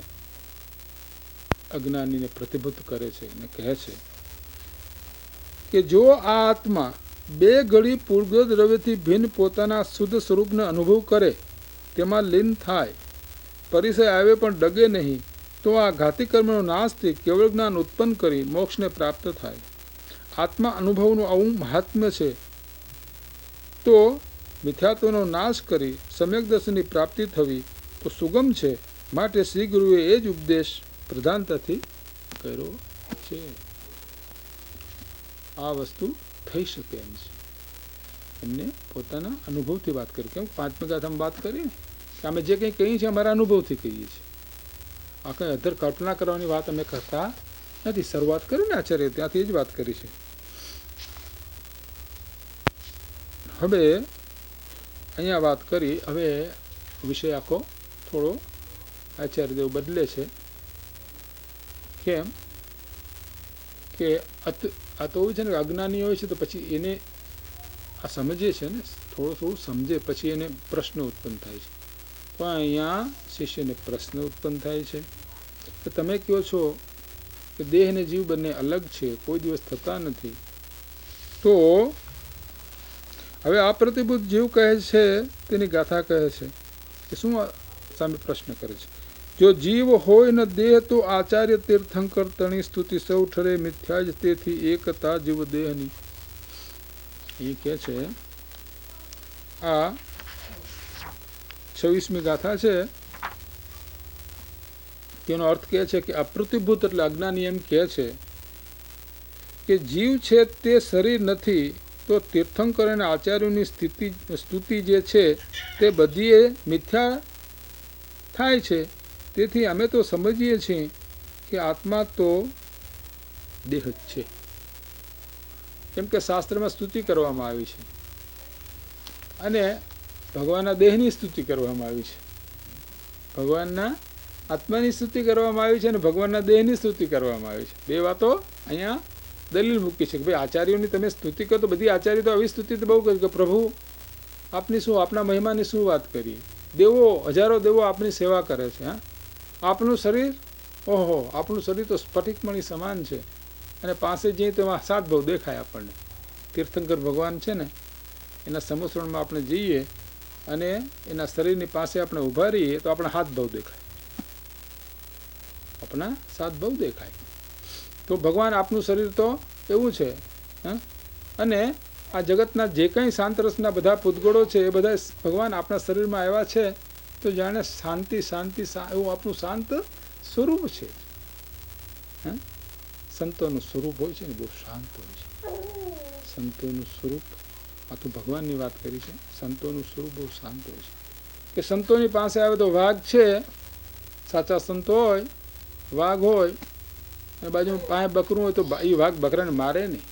અજ્ઞાનીને પ્રતિભૂત કરે છે અને કહે છે કે જો આ આત્મા બે ઘડી પૂર્વ દ્રવ્યથી ભિન્ન પોતાના શુદ્ધ સ્વરૂપને અનુભવ કરે, તેમાં લીન થાય, પરિસય આવે પણ ડગે નહીં, તો આ ઘાતી કર્મનો નાશથી કેવળ જ્ઞાન ઉત્પન્ન કરી મોક્ષને પ્રાપ્ત થાય. આત્મા અનુભવનું આવું મહાત્મ્ય છે, તો મિથ્યાત્વનો નાશ કરી સમ્યક દર્શનની પ્રાપ્તિ થવી તો સુગમ છે. માટે શ્રી ગુરુએ એ જ ઉપદેશ પ્રધાનતાથી કર્યો છે. આ વસ્તુ થઈ શકે એમ છે. એમને પોતાના અનુભવથી વાત કરી. કેમ પાંચમી ગાથામાં વાત કરી કે અમે જે કંઈ કહીએ છીએ અમારા અનુભવથી કહીએ છીએ. આ કંઈ અધર કલ્પના કરવાની વાત અમે કરતા નથી. શરૂઆત કરીને આચાર્ય ત્યાંથી જ વાત કરી છે. હવે અહીંયા વાત કરી, હવે વિષય આખો થોડો આચાર્યદેવ બદલે છે. કેમ કે આ તો એવું છે ને, અજ્ઞાની હોય છે તો પછી એને આ સમજે છે ને, થોડું સમજે પછી એને પ્રશ્ન ઉત્પન્ન થાય છે. પણ અહીંયા શિષ્યને પ્રશ્ન ઉત્પન્ન થાય છે કે તમે કહો છો કે દેહ અને જીવ બંને અલગ છે, કોઈ દિવસ થતા નથી. તો હવે આ પ્રતિભૂત જીવ કહે છે, તેની ગાથા કહે છે કે શું સામે પ્રશ્ન કરે છે. જો જીવ હોય ન દેહ તો આચાર્ય તીર્થંકર તણી સ્તુતિ સૌ ઠરે મિથ્યા જ, તેથી એકતા જીવ દેહની. એ કહે છે આ 26મી ગાથા છે, તેનો અર્થ કહે છે કે અપ્રતિભૂત એટલે અજ્ઞાની એમ કહે છે કે જીવ છે તે શરીર નથી, તો તીર્થંકર અને આચાર્યોની સ્તુતિ જે છે તે બધીએ મિથ્યા થાય છે. તેથી અમે તો સમજીએ છીએ કે આત્મા તો દેહ જ છે. કેમ કે શાસ્ત્રમાં સ્તુતિ કરવામાં આવી છે અને ભગવાનના દેહની સ્તુતિ કરવામાં આવી છે. ભગવાનના આત્માની સ્તુતિ કરવામાં આવી છે અને ભગવાનના દેહની સ્તુતિ કરવામાં આવી છે. બે વાતો અહીંયા દલીલ મૂકી છે કે ભાઈ આચાર્યોની તમે સ્તુતિ કરો તો બધી આચાર્ય તો આવી સ્તુતિ તો બહુ કરી કે પ્રભુ આપની શું, આપના મહિમાની શું વાત કરીએ. દેવો, હજારો દેવો આપની સેવા કરે છે. હા, આપનું શરીર, ઓહો, આપણું શરીર તો સ્ફટિકમણી સમાન છે અને પાસે જઈએ તો એમાં 7 ભાવ દેખાય આપણને. તીર્થંકર ભગવાન છે ને, એના સમુસરણમાં આપણે જઈએ અને એના શરીરની પાસે આપણે ઊભા રહીએ તો આપણા 7 ભાવ દેખાય, આપણા 7 ભાવ દેખાય. તો ભગવાન આપનું શરીર તો એવું છે. અને આ જગતના જે કંઈ શાંત રસના બધા પૂતગળો છે એ બધા ભગવાન આપણા શરીરમાં આવ્યા છે, તો જાણે શાંતિ શાંતિ એવું આપણું શાંત સ્વરૂપ છે. સંતોનું સ્વરૂપ હોય છે ને બહુ શાંત હોય છે. સંતોનું સ્વરૂપ, આ તો ભગવાનની વાત કરી છે, સંતોનું સ્વરૂપ બહુ શાંત હોય છે. કે સંતોની પાસે આવે તો વાઘ છે, સાચા સંતો હોય, વાઘ હોય અને બાજુમાં પાસે બકરું હોય તો એ વાઘ બકરાને મારે નહીં.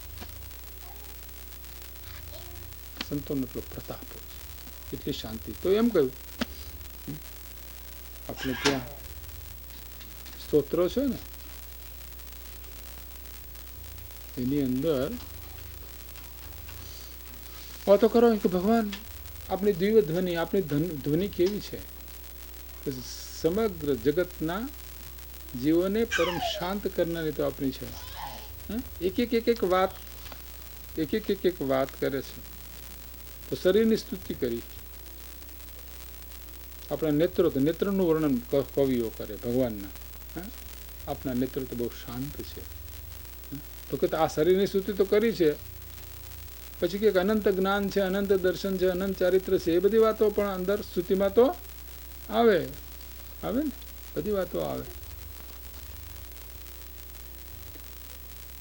સંતોનો એટલો પ્રતાપ હોય છે, એટલી શાંતિ. તો એમ કહ્યું આપણે ત્યાં સ્તોત્રો છે ને, એની અંદર વાતો કરો કે ભગવાન આપણી દિવ્ય ધ્વનિ, આપણી ધ્વનિ કેવી છે કે સમગ્ર જગતના જીવોને પરમ શાંત કરનારી તો આપણી છે. એક વાત કરે છે. તો શરીરની સ્તુતિ કરી, આપણા નેત્રો, તો નેત્રનું વર્ણન કવિઓ કરે ભગવાનના. આપણા નેત્રો તો બહુ શાંત છે. તો કે આ શરીરની સ્તુતિ તો કરી છે, પછી કે અનંત જ્ઞાન છે, અનંત દર્શન છે, અનંત ચારિત્ર છે, એ બધી વાતો પણ અંદર સ્તુતિમાં તો આવે ને, બધી વાતો આવે.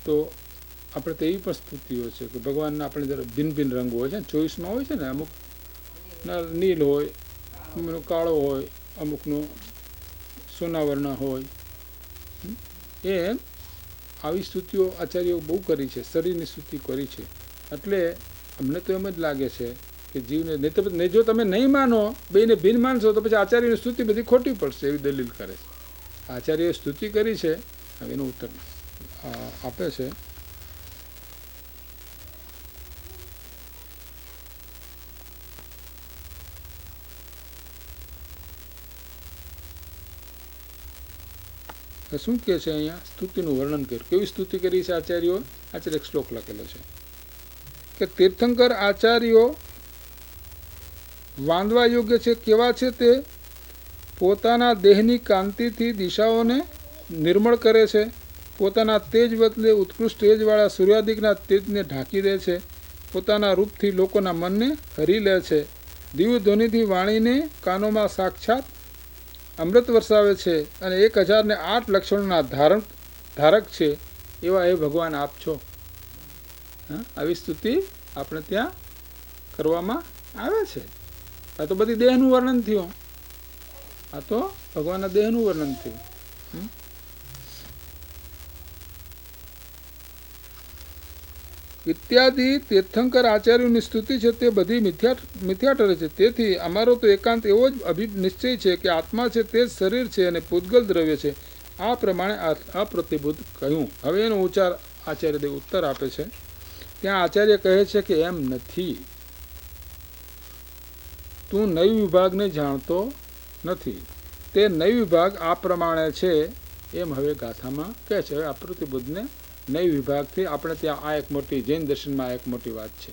તો આપણે તો એવી પણ સ્તુતિઓ છે કે ભગવાનના આપણે ભિન્ન ભિન્ન રંગ હોય છે, ચોઈસમાં હોય છે ને, અમુક નીલ હોય, અમુકનો કાળો હોય, અમુકનો સોનાવર્ણ હોય. એમ આવી સ્તુતિઓ આચાર્યો બહુ કરી છે, શરીરની સ્તુતિ કરી છે. એટલે અમને તો એમ જ લાગે છે કે જીવને જો તમે નહીં માનો, બેને ભિન્ન માનશો તો પછી આચાર્યની સ્તુતિ બધી ખોટી પડશે, એવી દલીલ કરે છે. આચાર્યએ સ્તુતિ કરી છે, હવે એનો ઉત્તર આપે છે શું કહે છે અહીંયા? સ્તુતિનું વર્ણન કર્યું. કેવી સ્તુતિ કરી છે આચાર્યો? આચાર્ય એક શ્લોક લખેલો છે કે તીર્થંકર આચાર્યો વાંદવા યોગ્ય છે. કેવા છે તે? પોતાના દેહની કાંતિથી દિશાઓને નિર્મળ કરે છે. પોતાના તેજ બદલે ઉત્કૃષ્ટ તેજવાળા સૂર્યાદિકના તેજને ઢાંકી દે છે. પોતાના રૂપથી લોકોના મનને હરી લે છે. દિવ્ય ધ્વનિથી વાણીને કાનોમાં સાક્ષાત અમૃત વરસાવે છે અને 1008 લક્ષણોના ધારક છે. એવા એ ભગવાન આપ છો. આવી સ્તુતિ આપણે ત્યાં કરવામાં આવે છે. આ તો બધી દેહનું વર્ણન થયું. આ તો ભગવાનના દેહનું વર્ણન થયું. ઇત્યાદિ તીર્થંકર આચાર્યોની સ્તુતિ છે તે બધી મિથ્યા ઠરે છે. તેથી અમારો તો એકાંત એવો જ નિશ્ચય છે કે આત્મા છે તે જ શરીર છે અને પૂતગલ દ્રવ્ય છે. આ પ્રમાણે અપ્રતિભૂત કહ્યું. હવે એનો ઉચ્ચાર આચાર્યદેવ ઉત્તર આપે છે. ત્યાં આચાર્ય કહે છે કે એમ નથી. તું નૈવ વિભાગને જાણતો નથી. તે નૈવ વિભાગ આ પ્રમાણે છે એમ હવે ગાથામાં કહે છે. હવે અપ્રતિબુદ્ધને નૈવ વિભાગથી આપણે ત્યાં આ એક મોટી જૈન દર્શનમાં એક મોટી વાત છે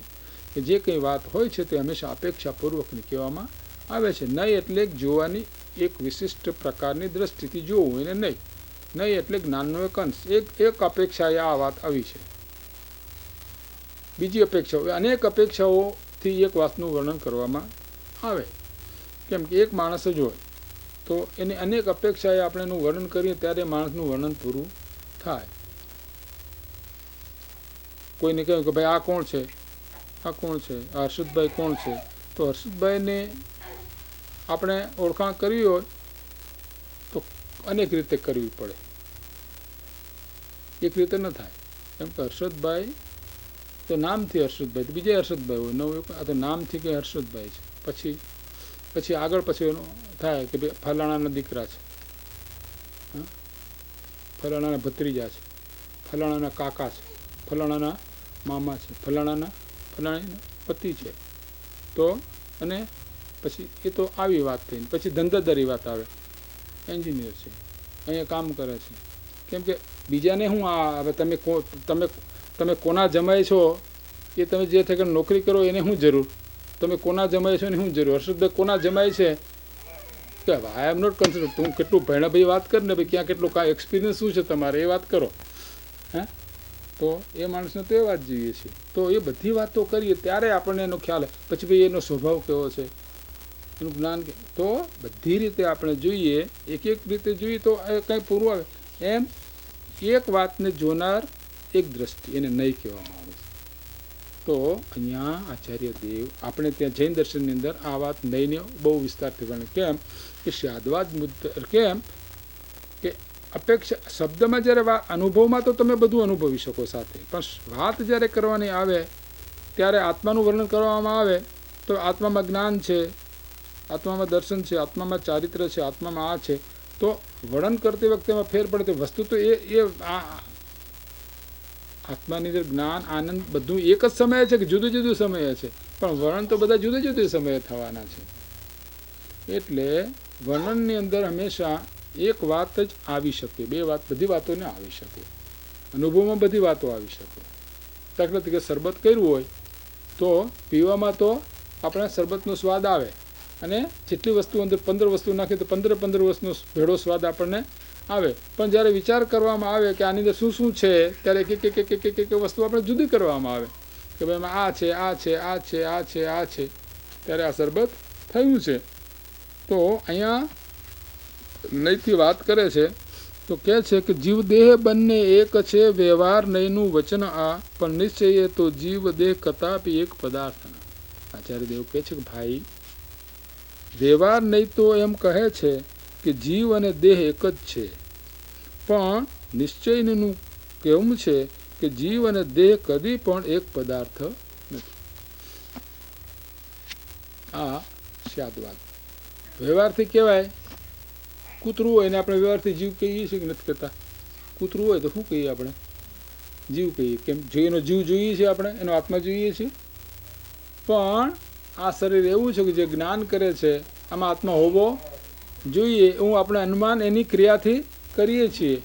કે જે કંઈ વાત હોય છે તે હંમેશા અપેક્ષાપૂર્વકની કહેવામાં આવે છે. નય એટલે જોવાની એક વિશિષ્ટ પ્રકારની દ્રષ્ટિથી જોવું એને નહીં. નય એટલે જ્ઞાનનો એક અંશ. એક અપેક્ષાએ આ વાત આવી છે. બીજી અપેક્ષાઓ, અનેક અપેક્ષાઓથી એક વાતનું વર્ણન કરવામાં આવે. કેમ કે એક માણસ જ હોય તો એની અનેક અપેક્ષાએ આપણે એનું વર્ણન કરીએ ત્યારે માણસનું વર્ણન પૂરું થાય. કોઈને કહ્યું કે ભાઈ આ કોણ છે, આ કોણ છે, આ હર્ષદભાઈ કોણ છે, તો હર્ષદભાઈને આપણે ઓળખાણ કરવી હોય તો અનેક રીતે કરવી પડે. એક રીતે ન થાય. કેમ કે હર્ષદભાઈ તો નામથી હર્ષદભાઈ, તો બીજા હર્ષદભાઈ હોય નવું. આ તો નામથી કે હર્ષદભાઈ છે. પછી આગળ પછી એનો થાય કે ભાઈ ફલાણાના દીકરા છે, ફલાણાના ભત્રીજા છે, ફલાણાના કાકા છે, ફલાણાના મામા છે, ફલાણાના પતિ છે. તો અને પછી એ તો આવી વાત થઈ. પછી ધંધાદારી વાત આવે. એન્જિનિયર છે, અહીંયા કામ કરે છે. કેમ કે બીજાને હું હવે તમે કોના જમાય છો એ તમે જે ઠેકાણે નોકરી કરો એને શું જરૂર? તમે કોના જમાય છો ને શું જરૂર? હર્ષદભાઈ કોના જમાય છે કે આઈ એમ નોટ કન્સિડર. તું કેટલું ભણ્યા ભાઈ વાત કર ને ભાઈ, ક્યાં કેટલું કાંઈ એક્સપિરિયન્સ શું છે તમારે એ વાત કરો. તો એ માણસને તો એ વાત જોઈએ છે. તો એ બધી વાતો કરીએ ત્યારે આપણને એનો ખ્યાલ. પછી ભાઈ એનો સ્વભાવ કેવો છે, એનું જ્ઞાન. તો બધી રીતે આપણે જોઈએ, એક રીતે જોઈએ તો કંઈ પૂરું આવે. એમ એક વાતને જોનાર એક દ્રષ્ટિ, એને નહીં કહેવામાં આવે છે. તો અહીંયા આચાર્ય દેવ આપણે ત્યાં જૈન દર્શનની અંદર આ વાત નહીંને બહુ વિસ્તારથી ગણે. કેમ કે શાદ્વાદ કેમ કે અપેક્ષા શબ્દમાં જ્યારે અનુભવમાં તો તમે બધું અનુભવી શકો સાથે, પણ વાત જ્યારે કરવાની આવે ત્યારે આત્માનું વર્ણન કરવામાં આવે તો આત્મામાં જ્ઞાન છે, આત્મામાં દર્શન છે, આત્મામાં ચારિત્ર છે, આત્મામાં આ છે. તો વર્ણન કરતી વખતે એમાં ફેર પડે. વસ્તુ તો એ આત્માની અંદર જ્ઞાન, આનંદ બધું એક જ સમયે છે કે જુદું જુદું સમયે છે, પણ વર્ણન તો બધા જુદા જુદા સમયે થવાના છે. એટલે વર્ણનની અંદર હંમેશા એક વાત જ આવી શકે, બે વાત, બધી વાતો ન આવી શકે. અનુભવમાં બધી વાતો આવી શકે. દાખલા તરીકે શરબત કર્યું હોય તો પીવામાં તો આપણે શરબતનો સ્વાદ આવે, અને જેટલી વસ્તુ અંદર 15 વસ્તુ નાખીએ તો 15 વસ્તુનો ભેળો સ્વાદ આપણને આવે. પણ જ્યારે વિચાર કરવામાં આવે કે આની અંદર શું શું છે ત્યારે એક વસ્તુ આપણે જુદી કરવામાં આવે કે ભાઈ એમાં આ છે, આ છે, આ છે, આ છે, આ છે, ત્યારે આ શરબત થયું છે. તો અહીંયા નહીંથી વાત કરે છે તો કહે છે કે જીવ દેહ બંને એક છે, વ્યવહાર નહીંનું વચન આ, પણ નિશ્ચય તો જીવ દેહ કદાપી એક પદાર્થના. આચાર્ય દેવ કહે છે કે ભાઈ વ્યવહાર નહીં તો એમ કહે છે કે જીવ અને દેહ એક જ છે, પણ નિશ્ચયનું કહેવું છે કે જીવ અને દેહ કદી પણ એક પદાર્થ નથી. આ શાદવાદ વ્યવહારથી કહેવાય. કૂતરું હોય ને આપણે વ્યવહારથી જીવ કહીએ છીએ કે નથી કહેતા? કૂતરું હોય તો શું કહીએ આપણે? જીવ કહીએ. કેમ? એનો જીવ જોઈએ છીએ આપણે, એનો આત્મા જોઈએ છીએ. પણ આ શરીર એવું છે કે જે જ્ઞાન કરે છે આમાં આત્મા હોવો જોઈએ એવું આપણે અનુમાન એની ક્રિયાથી કરીએ છીએ.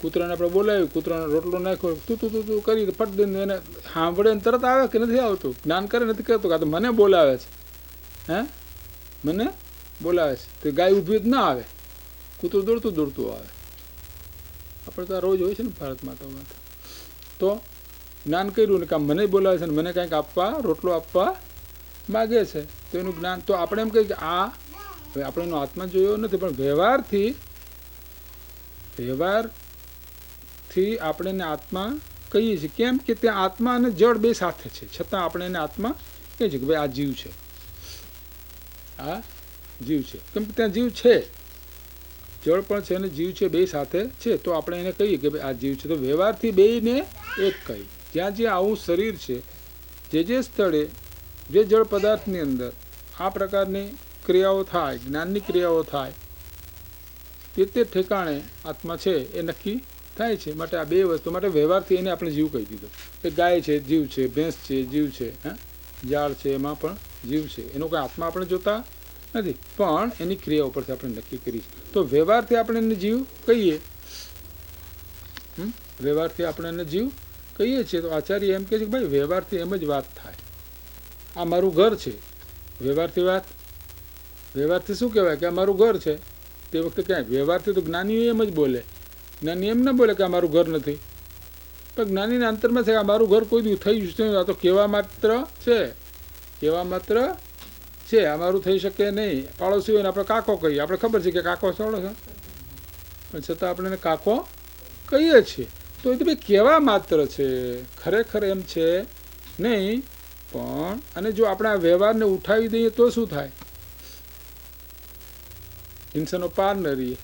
કૂતરાને આપણે બોલાવ્યું, કૂતરાનો રોટલો નાખ્યો, તું કરી ફટ દઈને એને સાંભળે ને તરત આવે કે નથી આવતું? જ્ઞાન કરે નથી કરતું, કાં તો મને બોલાવે છે, હે મને બોલાવે છે. તો ગાય ઊભી જ ના આવે, કૂતરું દોડતું આવે. આપણે તો આ રોજ હોય છે ને ભારતમાં તો જ્ઞાન કર્યું ને કામ મને બોલાવે છે ને મને કાંઈક આપવા, રોટલો આપવા માગે છે, તો એનું જ્ઞાન. તો આપણે એમ કહીએ કે આ હવે આપણે એનો આત્મા જોયો નથી, પણ વ્યવહારથી આપણે એને આત્મા કહીએ છીએ. કેમ કે ત્યાં આત્મા અને જળ બે સાથે છે, છતાં આપણે એને આત્મા કહીએ છીએ કે ભાઈ આ જીવ છે, આ જીવ છે. કેમ કે ત્યાં જીવ છે, જળ પણ છે અને જીવ છે, બે સાથે છે, તો આપણે એને કહીએ કે ભાઈ આ જીવ છે. તો વ્યવહારથી બેયને એક કહી. જ્યાં જ્યાં આવું શરીર છે, જે સ્થળે જે જળ પદાર્થની અંદર આ પ્રકારની ક્રિયાઓ થાય, જ્ઞાનની ક્રિયાઓ થાય, તે ઠેકાણે આત્મા છે એ નક્કી થાય છે. માટે આ બે વસ્તુ માટે વ્યવહારથી એને આપણે જીવ કહી દીધો. કે ગાય છે જીવ છે, ભેંસ છે જીવ છે, ઝાડ છે એમાં પણ જીવ છે. એનો કોઈ આત્મા આપણે જોતા નથી, પણ એની ક્રિયા ઉપરથી આપણે નક્કી કરી છે. તો વ્યવહારથી આપણે એને જીવ કહીએ, વ્યવહારથી આપણે એને જીવ કહીએ છીએ. તો આચાર્ય એમ કહે છે કે ભાઈ વ્યવહારથી એમ જ વાત થાય. આ મારું ઘર છે, વ્યવહારથી શું કહેવાય કે આ મારું ઘર છે. તે વખતે ક્યાંય વ્યવહારથી તો જ્ઞાનીઓ એમ જ બોલે. જ્ઞાની એમ ના બોલે કે આ મારું ઘર નથી, પણ જ્ઞાનીના અંતરમાં છે કે આ મારું ઘર કોઈ દી થઈ જશે. આ તો કહેવા માત્ર છે, આ મારું થઈ શકે નહીં. પાડોશી હોય ને આપણે કાકો કહીએ, આપણે ખબર છે કે કાકો ચોડો છે, પણ છતાં આપણે એને કાકો કહીએ છીએ. તો એ તો ભાઈ કહેવા માત્ર છે, ખરેખર એમ છે નહીં. પણ અને જો આપણે આ વ્યવહારને ઉઠાવી દઈએ તો શું થાય? હિંસાનો પાર ન રહીએ.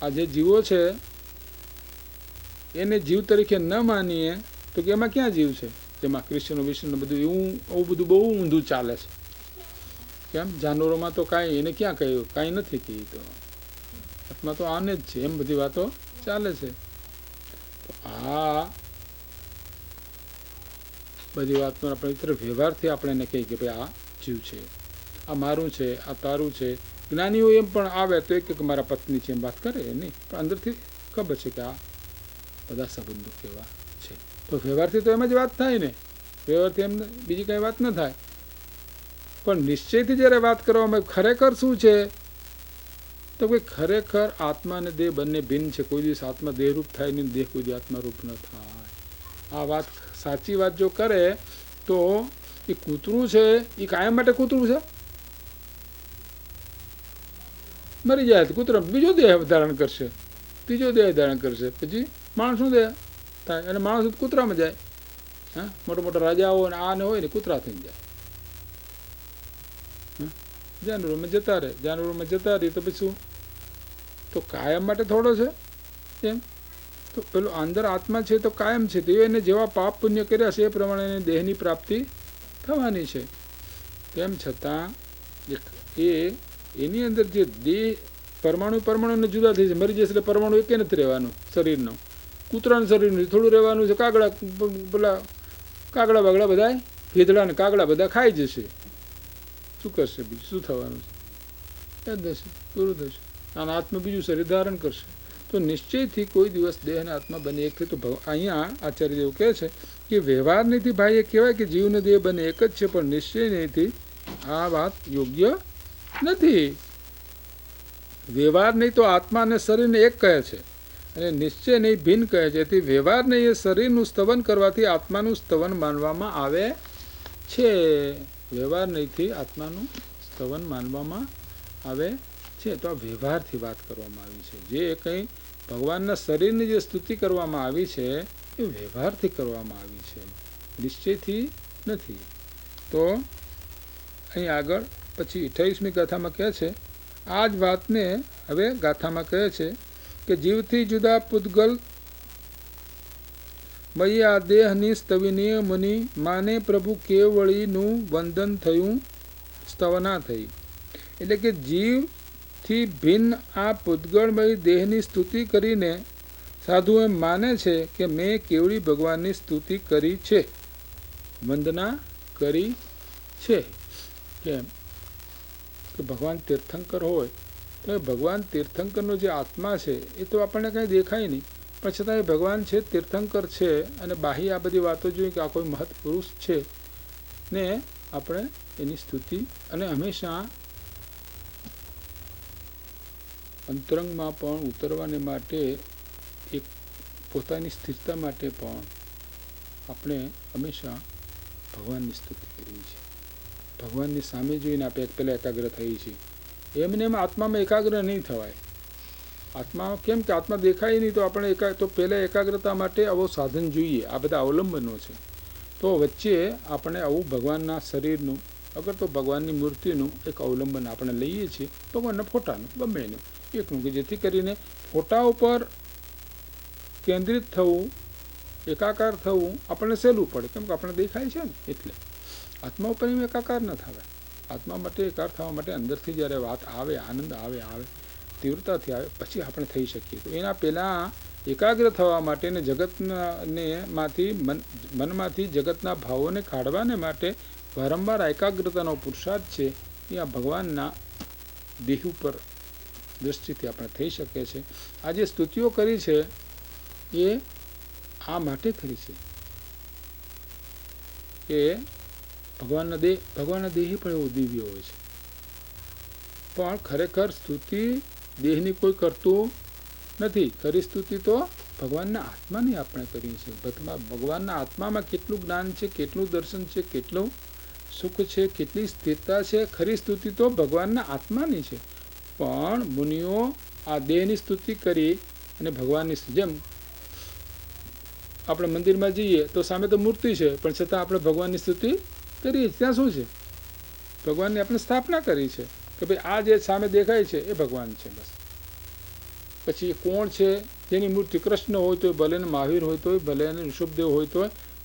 આ જે જીવો છે એને જીવ તરીકે ન માનીએ તો કે એમાં ક્યાં જીવ છે? જેમાં ક્રિશ્ચનો વિશ્વનો બધું એવું બધું બહુ ઊંધું ચાલે છે. કેમ? જાનવરોમાં તો કાંઈ એને ક્યાં કહ્યું? કાંઈ નથી કહ્યું. તો આત્મા તો આને જ છે, એમ બધી વાતો ચાલે છે. તો આ બધી વાતનો આપણે ઇતર વ્યવહારથી આપણે એને કહીએ કે ભાઈ આ જીવ છે, આ મારું છે, આ તારું છે. જ્ઞાનીઓ એમ પણ આવે તો એક મારા પત્ની છે એમ વાત કરે નહીં, પણ અંદરથી ખબર છે કે આ બધા સંબંધો કેવા છે. તો વ્યવહારથી તો એમ જ વાત થાય ને, વ્યવહારથી એમ બીજી કાંઈ વાત ન થાય. પણ નિશ્ચયથી જ્યારે વાત કરવામાં ખરેખર શું છે તો ભાઈ ખરેખર આત્મા અને દેહ બંને ભિન્ન છે. કોઈ દિવસ આત્મા દેહરૂપ થાય નહીં, દેહ કોઈ દિવસ આત્મારૂપ ન થાય. આ વાત સાચી વાત જો કરે તો એ કૂતરું છે એ કાયમ માટે કૂતરું છે, મરી જાય તો કૂતરો બીજો દેહ ધારણ કરશે, ત્રીજો દેહ ધારણ કરશે, પછી માણસનો દેહ થાય અને માણસ કૂતરામાં જાય. મોટા મોટા રાજાઓ અને આ ને હોય ને કૂતરા થઈને જાય, જાનવરોમાં જતા રહે તો પછી શું? તો કાયમ માટે થોડો છે એમ. તો પેલો અંદર આત્મા છે તો કાયમ છે. તો એને જેવા પાપ પુણ્ય કર્યા છે એ પ્રમાણે એને દેહની પ્રાપ્તિ થવાની છે. તેમ છતાં એની અંદર જે દેહ પરમાણુને જુદા થઈ છે. મરી જશે એટલે પરમાણુ એકે નથી રહેવાનું શરીરનો. કૂતરાનું શરીરનું થોડું રહેવાનું છે. કાગડા બાગડા બધા ગીધડા ને કાગડા બધા ખાઈ જશે. શું કરશે? બીજું શું થવાનું છે? યાદ થશે, પૂરું થશે. અને આત્મા બીજું શરીર ધારણ કરશે. તો નિશ્ચયથી કોઈ દિવસ દેહ અને આત્મા બને એક થાય. તો અહીંયા આચાર્ય એવું કહે છે કે વ્યવહાર નીતિ ભાઈ એ કહેવાય કે જીવ ને દેહ બને એક જ છે, પણ નિશ્ચય નીતિ આ વાત યોગ્ય નથી. વ્યવહાર નહીં તો આત્મા અને શરીરને એક કહે છે અને નિશ્ચય નહીં ભિન્ન કહે છે. તેથી વ્યવહાર નહીં એ શરીરનું સ્તવન કરવાથી આત્માનું સ્તવન માનવામાં આવે છે. વ્યવહાર નહીંથી આત્માનું સ્તવન માનવામાં આવે છે. તો આ વ્યવહારથી વાત કરવામાં આવી છે. જે કંઈ ભગવાનના શરીરની જે સ્તુતિ કરવામાં આવી છે એ વ્યવહારથી કરવામાં આવી છે, નિશ્ચયથી નથી. તો અહીં આગળ પછી 28મી ગાથામાં કહે છે આ જ વાતને હવે ગાથામાં કહે છે કે જીવથી જુદા પૂતગલ મૈયા દેહની સ્તવિનીય મુનિ માને પ્રભુ કેવળીનું વંદન થયું, સ્તવના થઈ. એટલે કે જીવથી ભિન્ન આ પૂતગળમય દેહની સ્તુતિ કરીને સાધુ એમ માને છે કે મેં કેવળી ભગવાનની સ્તુતિ કરી છે, વંદના કરી છે. કેમ કે ભગવાન તીર્થંકર હોય તો એ ભગવાન તીર્થંકરનો જે આત્મા છે એ તો આપણને કંઈ દેખાય નહીં, પણ છતાં એ ભગવાન છે, તીર્થંકર છે, અને બાહ્ય આ બધી વાતો જોઈએ કે આ કોઈ મહત પુરુષ છે ને આપણે એની સ્તુતિ અને હંમેશા અંતરંગમાં પણ ઉતરવાને માટે એક પોતાની સ્થિરતા માટે પણ આપણે હંમેશા ભગવાનની સ્તુતિ કરીએ છીએ. ભગવાનની સામે જોઈને આપણે પહેલાં એકાગ્ર થઈએ છીએ. એમને એમ આત્મામાં એકાગ્ર નહીં થવાય. આત્મા કેમ કે આત્મા દેખાય નહીં તો આપણે તો પહેલાં એકાગ્રતા માટે આવો સાધન જોઈએ. આ બધા અવલંબનો છે. તો વચ્ચે આપણે આવું ભગવાનના શરીરનું અગર તો ભગવાનની મૂર્તિનું એક અવલંબન આપણે લઈએ છીએ, ભગવાનના ફોટાનું ગમે એનું એકનું, કે જેથી કરીને ફોટા ઉપર કેન્દ્રિત થવું, એકાકાર થવું આપણને સહેલું પડે, કેમ કે આપણે દેખાય છે ને. એટલે આત્મા ઉપર એમ એકાકાર ન થવાય. આત્મા માટે એકાર થવા માટે અંદરથી જ્યારે વાત આવે, આનંદ આવે તીવ્રતાથી આવે, પછી આપણે થઈ શકીએ. તો એના પહેલાં એકાગ્ર થવા માટે ને મનમાંથી જગતના ભાવોને કાઢવાને માટે વારંવાર એકાગ્રતાનો પુરુષાર્થ છે એ આ ભગવાનના દેહ ઉપર દૃષ્ટિથી આપણે થઈ શકે છે. આ જે સ્તુતિઓ કરી છે એ આ માટે કરી છે કે ભગવાનના દેહ પણ એવો દિવ્ય હોય છે, પણ ખરેખર સ્તુતિ દેહની કોઈ કરતું નથી. ખરી સ્તુતિ તો ભગવાનના આત્માની આપણે કરીએ છીએ. ભગવાનના આત્મામાં કેટલું જ્ઞાન છે, કેટલું દર્શન છે, કેટલું સુખ છે, કેટલી સ્થિરતા છે. ખરી સ્તુતિ તો ભગવાનના આત્માની છે. પણ મુનિઓ આ દેહની સ્તુતિ કરી અને ભગવાનની, જેમ આપણે મંદિરમાં જઈએ તો સામે તો મૂર્તિ છે, પણ છતાં આપણે ભગવાનની સ્તુતિ કરીએ. ત્યાં શું છે? ભગવાનની આપણે સ્થાપના કરી છે કે ભાઈ આ જે સામે દેખાય છે એ ભગવાન છે બસ. પછી કોણ છે? જેની મૂર્તિ કૃષ્ણ હોય તો ભલે ને મહાવીર હોય તો ભલે ને ઋષભદેવ હોય તો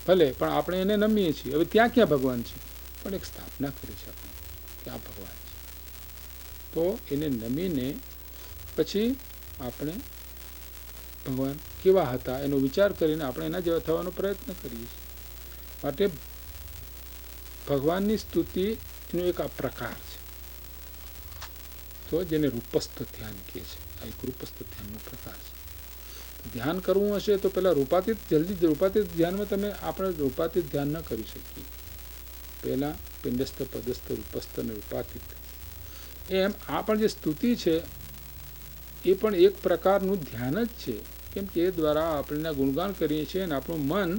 ભલે, પણ આપણે એને નમીએ છીએ. હવે ત્યાં ક્યાં ભગવાન છે? પણ એક સ્થાપના કરી છે આપણે કે આ ભગવાન છે. તો એને નમીને પછી આપણે ભગવાન કેવા હતા એનો વિચાર કરીને આપણે એના જેવા થવાનો પ્રયત્ન કરીએ છીએ. માટે ભગવાનની સ્તુતિ એનો એક આ પ્રકાર છે, તો જેને રૂપસ્થ ધ્યાન કહે છે. આ એક રૂપસ્થ ધ્યાનનો પ્રકાર છે. ધ્યાન કરવું હશે તો પહેલાં રૂપાતીત ધ્યાનમાં આપણે રૂપાતીત ધ્યાન ન કરી શકીએ. પહેલાં પિંડસ્થ, પદસ્થ, રૂપસ્થ અને રૂપાતીત. એમ આ પણ જે સ્તુતિ છે એ પણ એક પ્રકારનું ધ્યાન જ છે, કેમ કે એ દ્વારા આપણે ગુણગાન કરીએ છીએ અને આપણું મન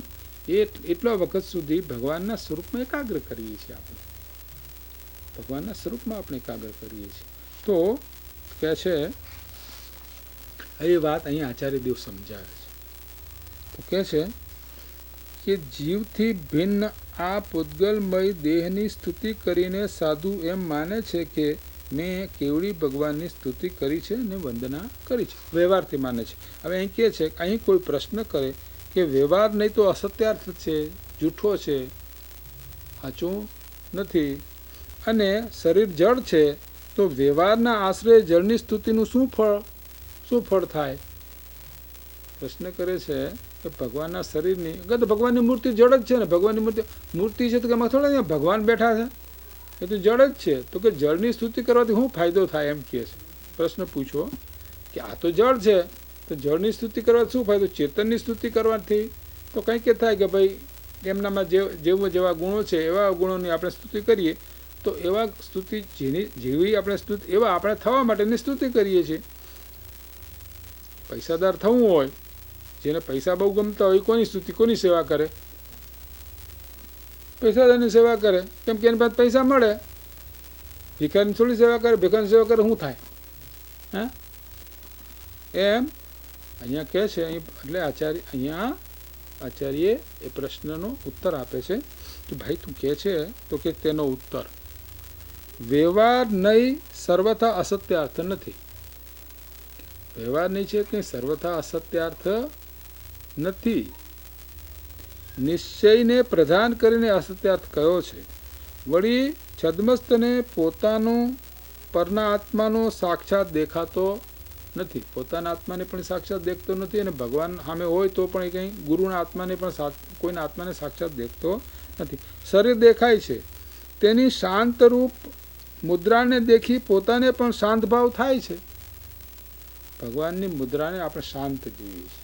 એટલા વખત સુધી ભગવાનના સ્વરૂપમાં એકાગ્ર કરીએ છીએ. આપણે ભગવાનના સ્વરૂપમાં આપણે એકાગ્ર કરીએ છીએ. તો કહે છે એ વાત અહીં આચાર્યદેવ સમજાવે છે. તો કહે છે કે જીવથી ભિન્ન આ પૂતગલમય દેહની સ્તુતિ કરીને સાધુ એમ માને છે કે મેં કેવડી ભગવાનની સ્તુતિ કરી છે અને વંદના કરી છે. વ્યવહારથી માને છે. હવે અહીં કહે છે, અહીં કોઈ પ્રશ્ન કરે કે વ્યવહાર નહીં તો અસત્યાર્થ છે, જૂઠો છે, સાચું નથી, અને શરીર જળ છે, તો વ્યવહારના આશ્રય જળની સ્તુતિનું શું ફળ થાય? પ્રશ્ન કરે છે કે ભગવાનના શરીરની અગર તો ભગવાનની મૂર્તિ જળ જ છે ને. ભગવાનની મૂર્તિ છે તો એમાં થોડા ભગવાન બેઠા છે, એ તો જળ જ છે. તો કે જળની સ્તુતિ કરવાથી શું ફાયદો થાય એમ કહે છે. પ્રશ્ન પૂછો કે આ તો જળ છે તો જળની સ્તુતિ કરવાથી શું ફાયદો? ચેતનની સ્તુતિ કરવાથી તો કંઈ કે થાય કે ભાઈ એમનામાં જેવા ગુણો છે એવા ગુણોની આપણે સ્તુતિ કરીએ તો એવા સ્તુતિ જેવી આપણે સ્તુતિ એવા આપણે થવા માટેની સ્તુતિ કરીએ છીએ. પૈસાદાર થવું હોય, જેને પૈસા બહુ ગમતા હોય, કોની સેવા કરે? પૈસાદારની સેવા કરે, કેમ કે એની પાસે પૈસા મળે. ભિખારીની થોડી સેવા કરે? ભિખારીની સેવા કરે શું થાય? હા, એમ અહીંયા કહે છે. એટલે આચાર્ય એ પ્રશ્નનો ઉત્તર આપે છે કે ભાઈ તું કહે છે તો કે તેનો ઉત્તર વ્યવહાર નહીં સર્વથા અસત્યાર્થ નથી. વ્યવહાર નહીં છે કે સર્વથા અસત્યાર્થ નથી. નિશ્ચયને પ્રધાન કરીને અસત્યાર્થ કયો છે. વળી છદ્મસ્તને પોતાનો પરના આત્માનો સાક્ષાત દેખાતો નથી. પોતાના આત્માને પણ સાક્ષાત દેખતો નથી, અને ભગવાન સામે હોય તો પણ કંઈ ગુરુના આત્માને પણ કોઈના આત્માને સાક્ષાત દેખતો નથી. શરીર દેખાય છે, તેની શાંતરૂપ મુદ્રાને દેખી પોતાને પણ શાંત ભાવ થાય છે. ભગવાનની મુદ્રાને આપણે શાંત જોઈએ છીએ,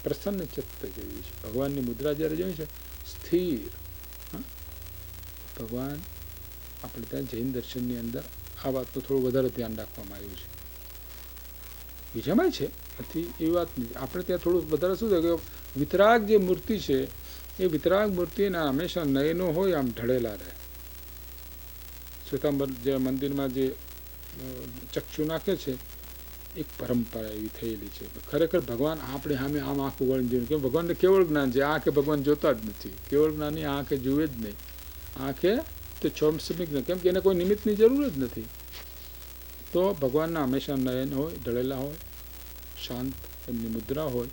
પ્રસન્ન ચિત્ત જોઈએ છે. ભગવાનની મુદ્રા જ્યારે જોઈએ છે સ્થિર. ભગવાન આપણે ત્યાં જૈન દર્શનની અંદર આ વાતનું થોડું વધારે ધ્યાન રાખવામાં આવ્યું છે. બીજામાં છે નથી એ વાત નથી. આપણે ત્યાં થોડું વધારે શું થાય કે વિતરાગ જે મૂર્તિ છે એ વિતરાગ મૂર્તિના હંમેશા નયનો હોય આમ ઢળેલા રહે. શ્વેતાંબર જે મંદિરમાં જે ચક્ષુ નાખે છે એક પરંપરા એવી થયેલી છે. ખરેખર ભગવાન આપણે સામે આમ આંખ ઉગાડીને જોયું કે ભગવાનને કેવળ જ્ઞાન છે. આંખે ભગવાન જોતા જ નથી. કેવળ જ્ઞાની આંખે જુએ જ નહીં. આંખે તો ચોમસમિક નહીં, કેમ કે એને કોઈ નિમિત્તની જરૂર જ નથી. તો ભગવાનના હંમેશા નયન હોય, ઢળેલા હોય, શાંત એમની મુદ્રા હોય.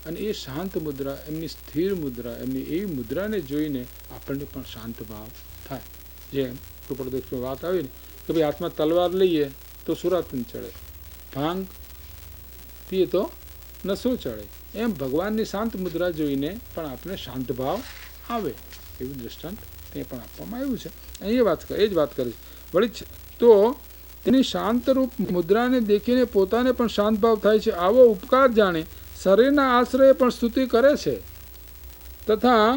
અને એ શાંત મુદ્રા, એમની સ્થિર મુદ્રા, એમની એવી મુદ્રાને જોઈને આપણને પણ શાંત ભાવ થાય. જેમ કૃપાળુદાસની વાત આવી ને કે ભાઈ હાથમાં તલવાર લઈએ તો સુરાતન ચડે, ભાંગ પીએ તો નશો ચડે. એમ ભગવાનની શાંત મુદ્રા જોઈને પણ આપણે શાંત ભાવ આવે. એવું દ્રષ્ટાંત તે પણ આપવામાં આવ્યું છે. અહીં એ જ વાત કરે છે. વળી તો તેની શાંતરૂપ મુદ્રાને દેખીને પોતાને પણ શાંત ભાવ થાય છે. આવો ઉપકાર જાણે શરીરના આશ્રયે પણ સ્તુતિ કરે છે, તથા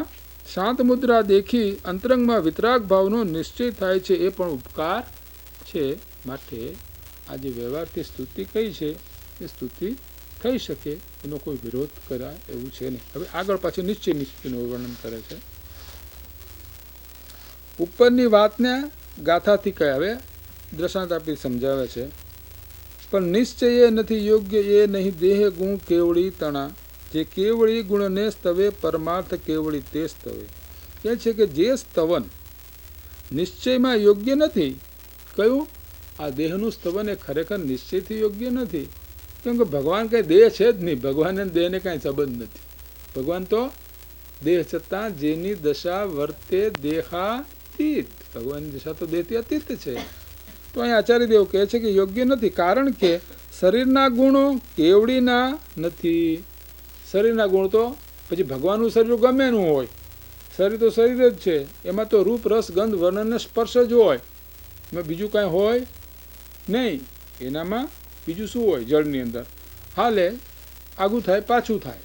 શાંત મુદ્રા દેખી અંતરંગમાં વિતરાગ ભાવનો નિશ્ચય થાય છે. એ પણ ઉપકાર છે. માટે આ જે વ્યવહારથી સ્તુતિ કઈ છે એ સ્તુતિ થઈ શકે, એનો કોઈ વિરોધ કરાય એવું છે નહીં. હવે આગળ પાછું નિશ્ચયનું વર્ણન કરે છે. ઉપરની વાતને ગાથાથી કહે. હવે દ્રષ્ટાંત આપી સમજાવે છે. પણ નિશ્ચય નથી યોગ્ય એ નહીં દેહ ગુણ કેવળી તણા, જે કેવળી ગુણને સ્તવે પરમાર્થ કેવળી તે સ્તવે. કહે છે કે જે સ્તવન નિશ્ચયમાં યોગ્ય નથી, કયું આ દેહનું સ્તવન એ ખરેખર નિશ્ચયથી યોગ્ય નથી. કેમ કે ભગવાન કંઈ દેહ છે જ નહીં. ભગવાન અને દેહને કાંઈ સંબંધ નથી. ભગવાન તો દેહ છતાં જેની દશા વર્તે દેહાતીત. ભગવાનની દશા તો દેહથી અતીત છે. તો અહીં આચાર્યદેવ કહે છે કે યોગ્ય નથી, કારણ કે શરીરના ગુણો કેવડીના નથી. શરીરના ગુણ તો પછી ભગવાનનું શરીર ગમે એનું હોય, શરીર તો શરીર જ છે. એમાં તો રૂપ રસ ગંધ વર્ણન ને સ્પર્શ જ હોય, એમાં બીજું કાંઈ હોય નહીં. એનામાં બીજું શું હોય? જળની અંદર હાલે, આગું થાય પાછું થાય,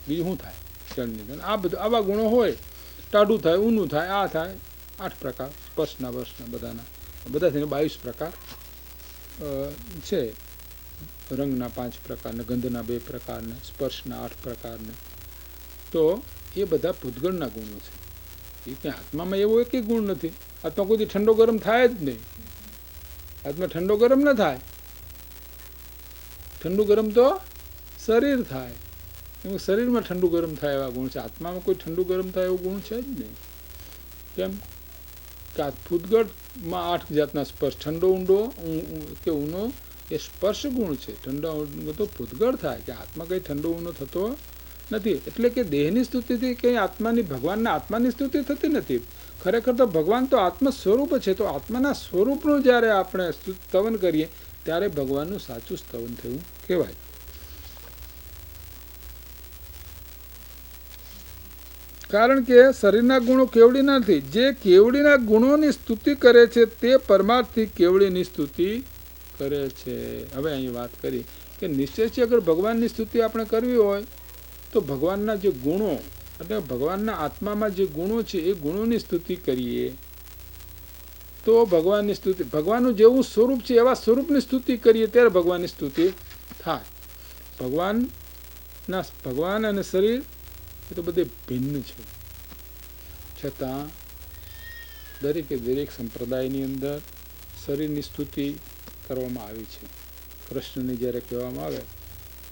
બીજું શું થાય જળની અંદર? આ બધું આવા ગુણો હોય. ટાઢું થાય, ઊનું થાય, આ થાય. 8 પ્રકાર સ્પર્શના વર્ષના બધા થઈને 22 પ્રકાર છે. રંગના 5 પ્રકારને, ગંધના 2 પ્રકારને, સ્પર્શના 8 પ્રકારને. તો એ બધા ભૂતગળના ગુણો છે. એ ક્યાં આત્મામાં એવો એક ગુણ નથી. આત્મા કોઈ ઠંડો ગરમ થાય જ નહીં. આત્મા ઠંડો ગરમ ન થાય. ઠંડુ ગરમ તો શરીર થાય. એમ શરીરમાં ઠંડુ ગરમ થાય એવા ગુણ છે. આત્મામાં કોઈ ઠંડુ ગરમ થાય એવો ગુણ છે જ નહીં. કેમ કે આ ભૂતગળમાં 8 જાતના સ્પર્શ, ઠંડો ઊંડો કે ઊનો એ સ્પર્શ ગુણ છે. ઠંડા ઊંડો તો ભૂતગળ થાય, કે આત્મા કંઈ ઠંડો ઊનો થતો નથી. એટલે કે દેહની સ્તુતિથી કંઈ ભગવાનના આત્માની સ્તુતિ થતી નથી. ખરેખર તો ભગવાન તો આત્મ સ્વરૂપ છે. તો આત્માના સ્વરૂપનું જ્યારે આપણે સ્તવન કરીએ ત્યારે ભગવાનનું સાચું સ્તવન થયું કહેવાય. કારણ કે શરીરના ગુણો કેવડીના નથી. જે કેવડીના ગુણોની સ્તુતિ કરે છે તે પરમાર્થથી કેવડીની સ્તુતિ કરે છે. હવે અહીં વાત કરી કે નિશ્ચયથી અગર ભગવાનની સ્તુતિ આપણે કરવી હોય તો ભગવાનના જે ગુણો, એટલે ભગવાનના આત્મામાં જે ગુણો છે એ ગુણોની સ્તુતિ કરીએ તો ભગવાનની સ્તુતિ, ભગવાનનું જેવું સ્વરૂપ છે એવા સ્વરૂપની સ્તુતિ કરીએ ત્યારે ભગવાનની સ્તુતિ થાય. ભગવાન અને શરીર એ તો બધે ભિન્ન છે. છતાં દરેક સંપ્રદાયની અંદર શરીરની સ્તુતિ કરવામાં આવી છે. કૃષ્ણને જ્યારે કહેવામાં આવે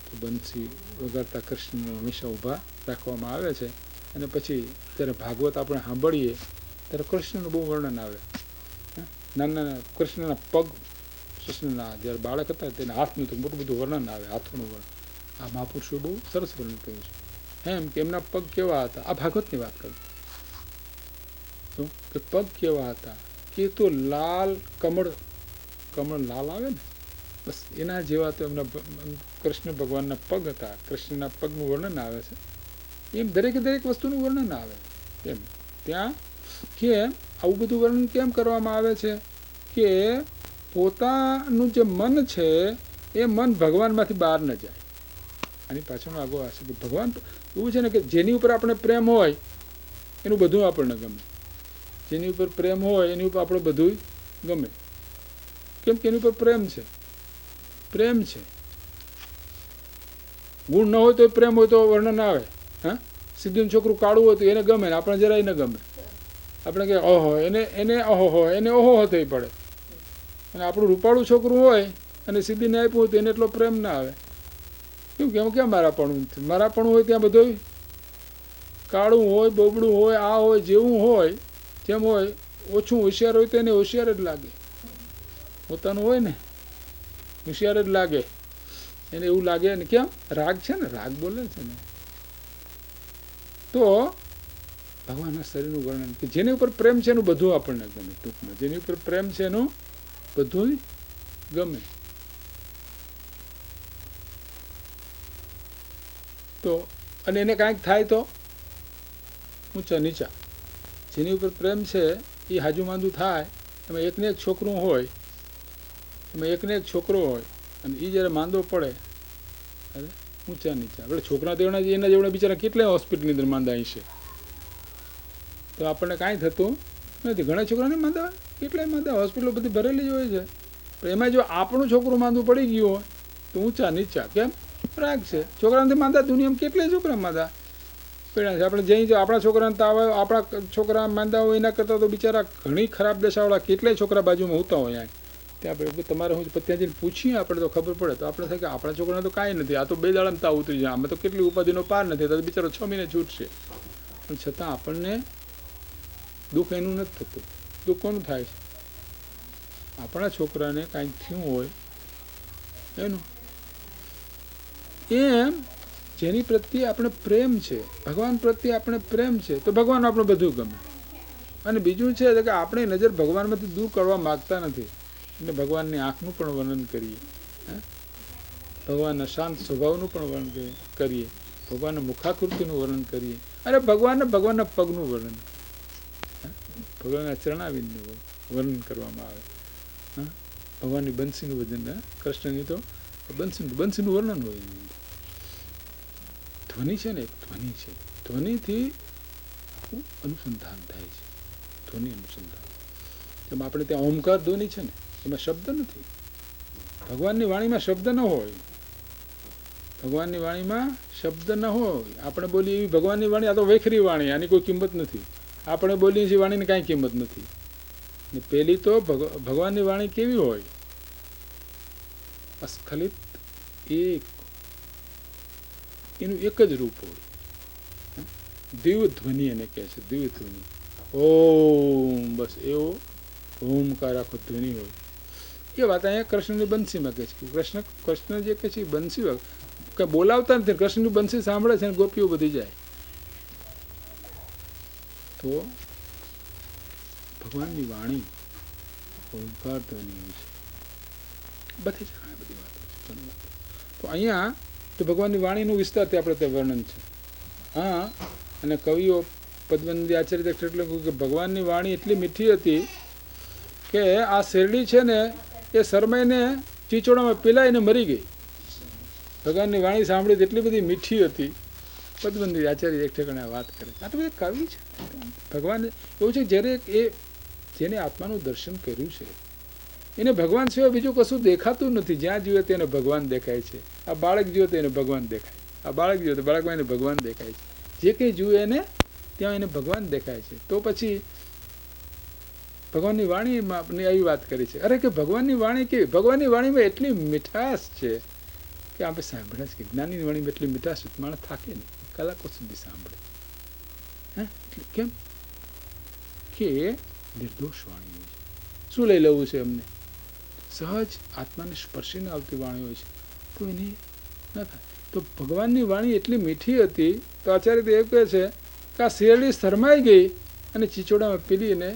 તો બંસી વગાડતા કૃષ્ણને હંમેશા ઊભા રાખવામાં આવે છે. અને પછી જ્યારે ભાગવત આપણે સાંભળીએ ત્યારે કૃષ્ણનું બહુ વર્ણન આવે. નાના કૃષ્ણના પગ, કૃષ્ણના જ્યારે બાળક હતા તેના હાથનું તો મોટું બધું વર્ણન આવે, હાથોનું વર્ણન. આ મહાપુરુષો બહુ સરસ વર્ણન કર્યું છે. એમ કે એમના પગ કેવા હતા. આ ભાગવતની વાત કરું તો કે પગ કેવા હતા કે તો લાલ કમળ લાલ આવે ને, બસ એના જેવા તો એમના કૃષ્ણ ભગવાનના પગ હતા. કૃષ્ણના પગનું વર્ણન આવે છે. એમ દરેક વસ્તુનું વર્ણન આવે. એમ ત્યાં કે આવું બધું વર્ણન કેમ કરવામાં આવે છે કે પોતાનું જે મન છે એ મન ભગવાનમાંથી બહાર ન જાય. આની પાછળનો આગો આ છે કે ભગવાન એવું છે ને કે જેની ઉપર આપણે પ્રેમ હોય એનું બધું આપણને ગમે. જેની ઉપર પ્રેમ હોય એની ઉપર આપણે બધું ગમે. કેમ કે એની ઉપર પ્રેમ છે. પ્રેમ છે. ગુણ ન હોય તો પ્રેમ હોય તો વર્ણન ના આવે. હા, સીધું છોકરું કાળું હોય તો એને ગમે ને આપણે જરાય ન ગમે. આપણે કે ઓહો એને ઓહો થઈ પડે. અને આપણું રૂપાળું છોકરું હોય અને સીધીને આપ્યું હોય તો એને એટલો પ્રેમ ના આવે. કેમ ક્યાં મારાપણું નથી? મારાપણું હોય ત્યાં બધું કાળું હોય, બોબડું હોય, આ હોય, જેવું હોય, જેમ હોય, ઓછું હોશિયાર હોય તો એને હોશિયાર જ લાગે. પોતાનું હોય ને હોશિયાર જ લાગે. એને એવું લાગે ને કેમ? રાગ છે ને, રાગ બોલે છે ને. તો ભગવાનના શરીરનું વર્ણન કે જેની ઉપર પ્રેમ છે એનું બધું આપણને ગમે. ટૂંકમાં જેની ઉપર પ્રેમ છે એનું બધું ગમે. તો અને એને કાંઈક થાય તો ઊંચા નીચા. જેની ઉપર પ્રેમ છે એ હાજુ માંદું થાય. એમાં એકને એક છોકરું હોય, એમાં એકને એક છોકરો હોય અને એ જ્યારે માંદો પડે અરે ઊંચા નીચા. આપણે છોકરા તો એના જેવડા બિચારા કેટલાય હોસ્પિટલની અંદર માંદા છે. તો આપણને કાંઈ થતું નથી. ઘણા છોકરાને માંદા કેટલાય માંદા હોસ્પિટલો બધી ભરેલી જ હોય છે. પણ એમાં જો આપણું છોકરું માંદું પડી ગયું હોય તો ઊંચા નીચા. કેમ? રાગ છે. છોકરાને માંદા દુનિયામાં કેટલાય છોકરા માંદા પડ્યા છે. આપણે જઈ આપણા છોકરાને તાવ આવે, આપણા છોકરા માંદા હોય એના કરતાં તો બિચારા ઘણી ખરાબ દશાવાળા કેટલાય છોકરા બાજુમાં હોતા હોય. ત્યાં આપણે તમારે હું ત્યાં જઈને પૂછીએ આપણે તો ખબર પડે. તો આપણે થાય કે આપણા છોકરાને તો કાંઈ નથી, આ તો 2 દાડામાં તાવ ઉતરી જાય, આમાં તો કેટલી ઉપાધિનો પાર નથી, તો બિચારો 6 મહિને છૂટશે. પણ છતાં આપણને દુઃખ એનું નથી થતું. દુઃખ કોનું થાય છે? આપણા છોકરાને કાંઈક થયું હોય એનું. એમ જેની પ્રત્યે આપણે પ્રેમ છે, ભગવાન પ્રત્યે આપણે પ્રેમ છે, તો ભગવાન આપણે બધું ગમે. અને બીજું છે કે આપણે નજર ભગવાનમાંથી દૂર કરવા માગતા નથી. એટલે ભગવાનની આંખનું પણ વર્ણન કરીએ, ભગવાનના શાંત સ્વભાવનું પણ વર્ણન કરીએ, ભગવાનના મુખાકૃતિનું વર્ણન કરીએ. અરે ભગવાનના પગનું વર્ણન, ભગવાનના ચરણાવિંદનું વર્ણન કરવામાં આવે. ભગવાનની બંસીનું વજન, કૃષ્ણની તો બંસીનું વર્ણન હોય. ધ્વનિ છે ને, એક ધ્વનિ છે. ધ્વનિથી આખું અનુસંધાન થાય છે. ધ્વનિ અનુસંધાન. જેમ આપણે ત્યાં ઓમકાર ધ્વનિ છે ને, એમાં શબ્દ નથી. ભગવાનની વાણીમાં શબ્દ ન હોય. ભગવાનની વાણીમાં શબ્દ ન હોય. આપણે બોલીએ એવી ભગવાનની વાણી, આ તો વેખરી વાણી, આની કોઈ કિંમત નથી. આપણે બોલીએ છીએ વાણીની કાંઈ કિંમત નથી. ને પેલી તો ભગવાનની વાણી કેવી હોય? અસ્ખલિત એક, એનું એક જ રૂપ હોય. દિવ્ય ધ્વનિ એને કહે છે, દિવ્ય ધ્વનિ. ઓમ, બસ એવો ઓમકાર આખો ધ્વનિ હોય. એ વાત અહીંયા કૃષ્ણની બંસીમાં કહે છે. કૃષ્ણ જે કહે છે બંસી કંઈ બોલાવતા નથી. કૃષ્ણની બંસી સાંભળે છે અને ગોપીઓ બધી જાય. તો ભગવાનની વાણી ઓમકાર ધ્વનિ હોય છે. બધી જ ઘણી બધી વાતો છે. તો અહીંયા તો ભગવાનની વાણીનું વિસ્તારથી આપણે તે વર્ણન છે. હા, અને કવિઓ પદ્મનંદી આચાર્ય એટલે કે ભગવાનની વાણી એટલી મીઠી હતી કે આ શેરડી છે ને એ શરમાઈને ચીચોડામાં પીલાઈને મરી ગઈ. ભગવાનની વાણી સાંભળી એટલી બધી મીઠી હતી. પદ્મનંદી આચાર્ય એક ઠેકાણે વાત કરે. આ તો બધા કવિ છે. ભગવાન એવું છે જ્યારે જેને આત્માનું દર્શન કર્યું છે એને ભગવાન સિવાય બીજું કશું દેખાતું નથી. જ્યાં જુએ તેને ભગવાન દેખાય છે. આ બાળક જુએ તો એને ભગવાન દેખાય. આ બાળક જુએ તો બાળકમાં એને ભગવાન દેખાય છે. જે કંઈ જુએ એને ત્યાં એને ભગવાન દેખાય છે. તો પછી ભગવાનની વાણીમાં આવી વાત કરી છે. અરે કે ભગવાનની વાણી કેવી? ભગવાનની વાણીમાં એટલી મીઠાશ છે કે આપણે સાંભળ્યા છે. જ્ઞાનની વાણીમાં એટલી મીઠાશ છે માણસ થાકે નહીં, કલાકો સુધી સાંભળે. એટલે કેમ કે નિર્દોષ વાણી હોય છે. શું લઈ લેવું છે અમને? સહજ આત્માને સ્પર્શીને આવતી વાણી હોય છે, તો એની ન થાય. તો ભગવાનની વાણી એટલી મીઠી હતી તો આચાર્ય તો એવું કહે છે કે આ શેરડી શરમાઈ ગઈ અને ચીચોડામાં પીલી એને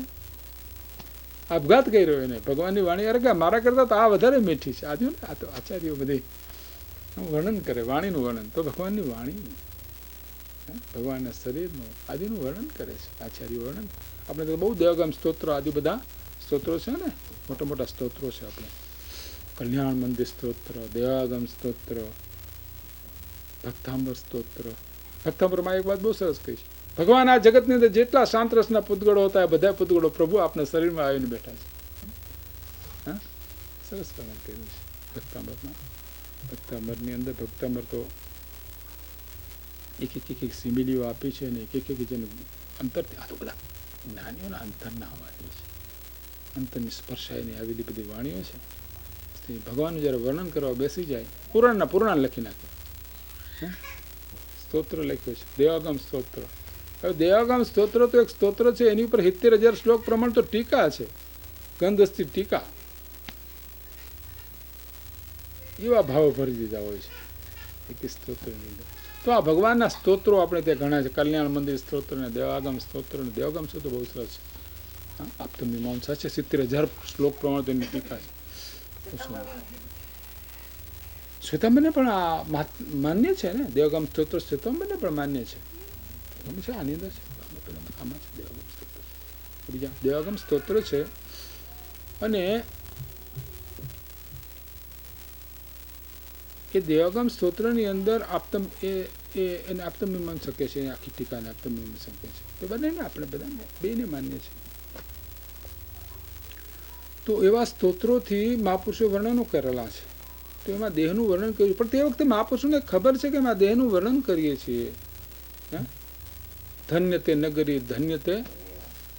આપઘાત કર્યો. એને ભગવાનની વાણી અરે કે મારા કરતાં તો આ વધારે મીઠી છે. આજુ ને આ તો આચાર્યો બધી વર્ણન કરે, વાણીનું વર્ણન. તો ભગવાનની વાણી, ભગવાનના શરીરનું આદિનું વર્ણન કરે છે આચાર્ય વર્ણન. આપણે તો બહુ દેવગામ સ્તોત્રો આદિ બધા સ્તોત્રો છે ને, મોટા મોટા સ્તોત્રો છે આપણે. કલ્યાણ મંદિર સ્તોત્ર, દેવાગમ સ્તોત્ર, ભક્તાંબર સ્તોત્ર. ભક્તાંબરમાં એક વાત બહુ સરસ કહી છે, ભગવાન આ જગતની અંદર જેટલા શાંત રસના પૂતગળો હતા એ બધા પૂતગળો પ્રભુ આપના શરીરમાં આવીને બેઠા છે. હા, સરસ પ્રમાણ કર્યું છે ભક્તાંબરમાં. ભક્તાંબરની અંદર ભક્તાંબર તો એક સિમિલીઓ આપી છે અને એક જેને અંતરથી, આ તો બધા જ્ઞાનીઓના અંતરના વાણીઓ છે, અંતરની સ્પર્શાઈને આવેલી બધી વાણીઓ છે. ભગવાનનું જ્યારે વર્ણન કરવા બેસી જાય, પુરાણ લખી નાખે. સ્તોત્ર લખ્યો છે, દેવાગમ સ્તોત્ર. હવે દેવાગમ સ્તોત્ર તો એક સ્તોત્ર છે, એની ઉપર 70,000 શ્લોક પ્રમાણ તો ટીકા છે, ગંધસ્થી ટીકા. એવા ભાવો ભરી દીધા હોય છે એક સ્તોત્રની અંદર. તો આ ભગવાનના સ્તોત્રો આપણે ત્યાં ઘણા છે, કલ્યાણ મંદિર સ્તોત્ર ને દેવાગમ સ્તોત્ર ને. દેવાગમ સ્તોત્ર બહુ સરસ છે. આપતો મીમાંસા છે, 70,000 શ્લોક પ્રમાણ તેની ટીકા છે. શ્વેતાંબરને પણ આ માન્ય છે ને, દેવાગમ સ્તોત્ર શ્વેતાંબરને પણ માન્ય છે. આની અંદર છે, આમાં છે દેવાગમ સ્તોત્ર. બીજા દેવાગમ સ્તોત્ર છે. અને એ દેવાગમ સ્તોત્રની અંદર એને આપતમ મીમાંસા શકે છે, આખી ટીકાને આપતમ મીમાંસા શકે છે. તો બંનેને આપણે બધાને બેને માન્ય છે. તો એવા સ્તોત્રોથી મહાપુરુષો વર્ણનો કરેલા છે. તો એમાં દેહનું વર્ણન કર્યું, પણ તે વખતે મહાપુરુષોને ખબર છે કે એમાં દેહનું વર્ણન કરીએ છીએ. ધન્ય તે નગરી, ધન્ય તે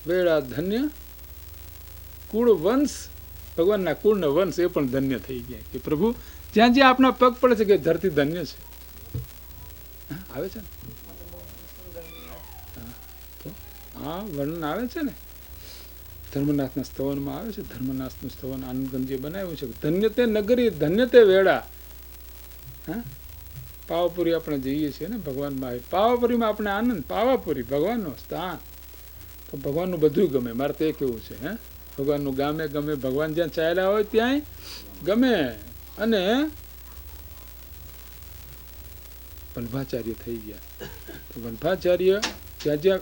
વેળા, ધન્ય કુળ વંશ, ભગવાનના કુળનો વંશ એ પણ ધન્ય થઈ ગયા કે પ્રભુ જ્યાં જ્યાં આપણા પગ પડે છે કે ધરતી ધન્ય છે. આવે છે ને, તો આ વર્ણન આવે છે ને, ધર્મનાથના સ્તવનમાં આવે છે. ધર્મનાથનું સ્તવન આનંદગંજીએ બનાવ્યું છે. ધન્ય તે નગરી, ધન્ય તે વેળા. પાવાપુરી આપણે જઈએ છીએ ને ભગવાનમાં, પાવાપુરીમાં આપણે આનંદ. પાવાપુરી ભગવાનનું સ્થાન, તો ભગવાનનું બધું ગમે. મારે તો એ કેવું છે, ભગવાનનું ગામે ગમે, ભગવાન જ્યાં ચાલ્યા હોય ત્યાંય ગમે. અને વલ્ભાચાર્ય થઈ ગયા, તો વલ્ભાચાર્ય જ્યાં જ્યાં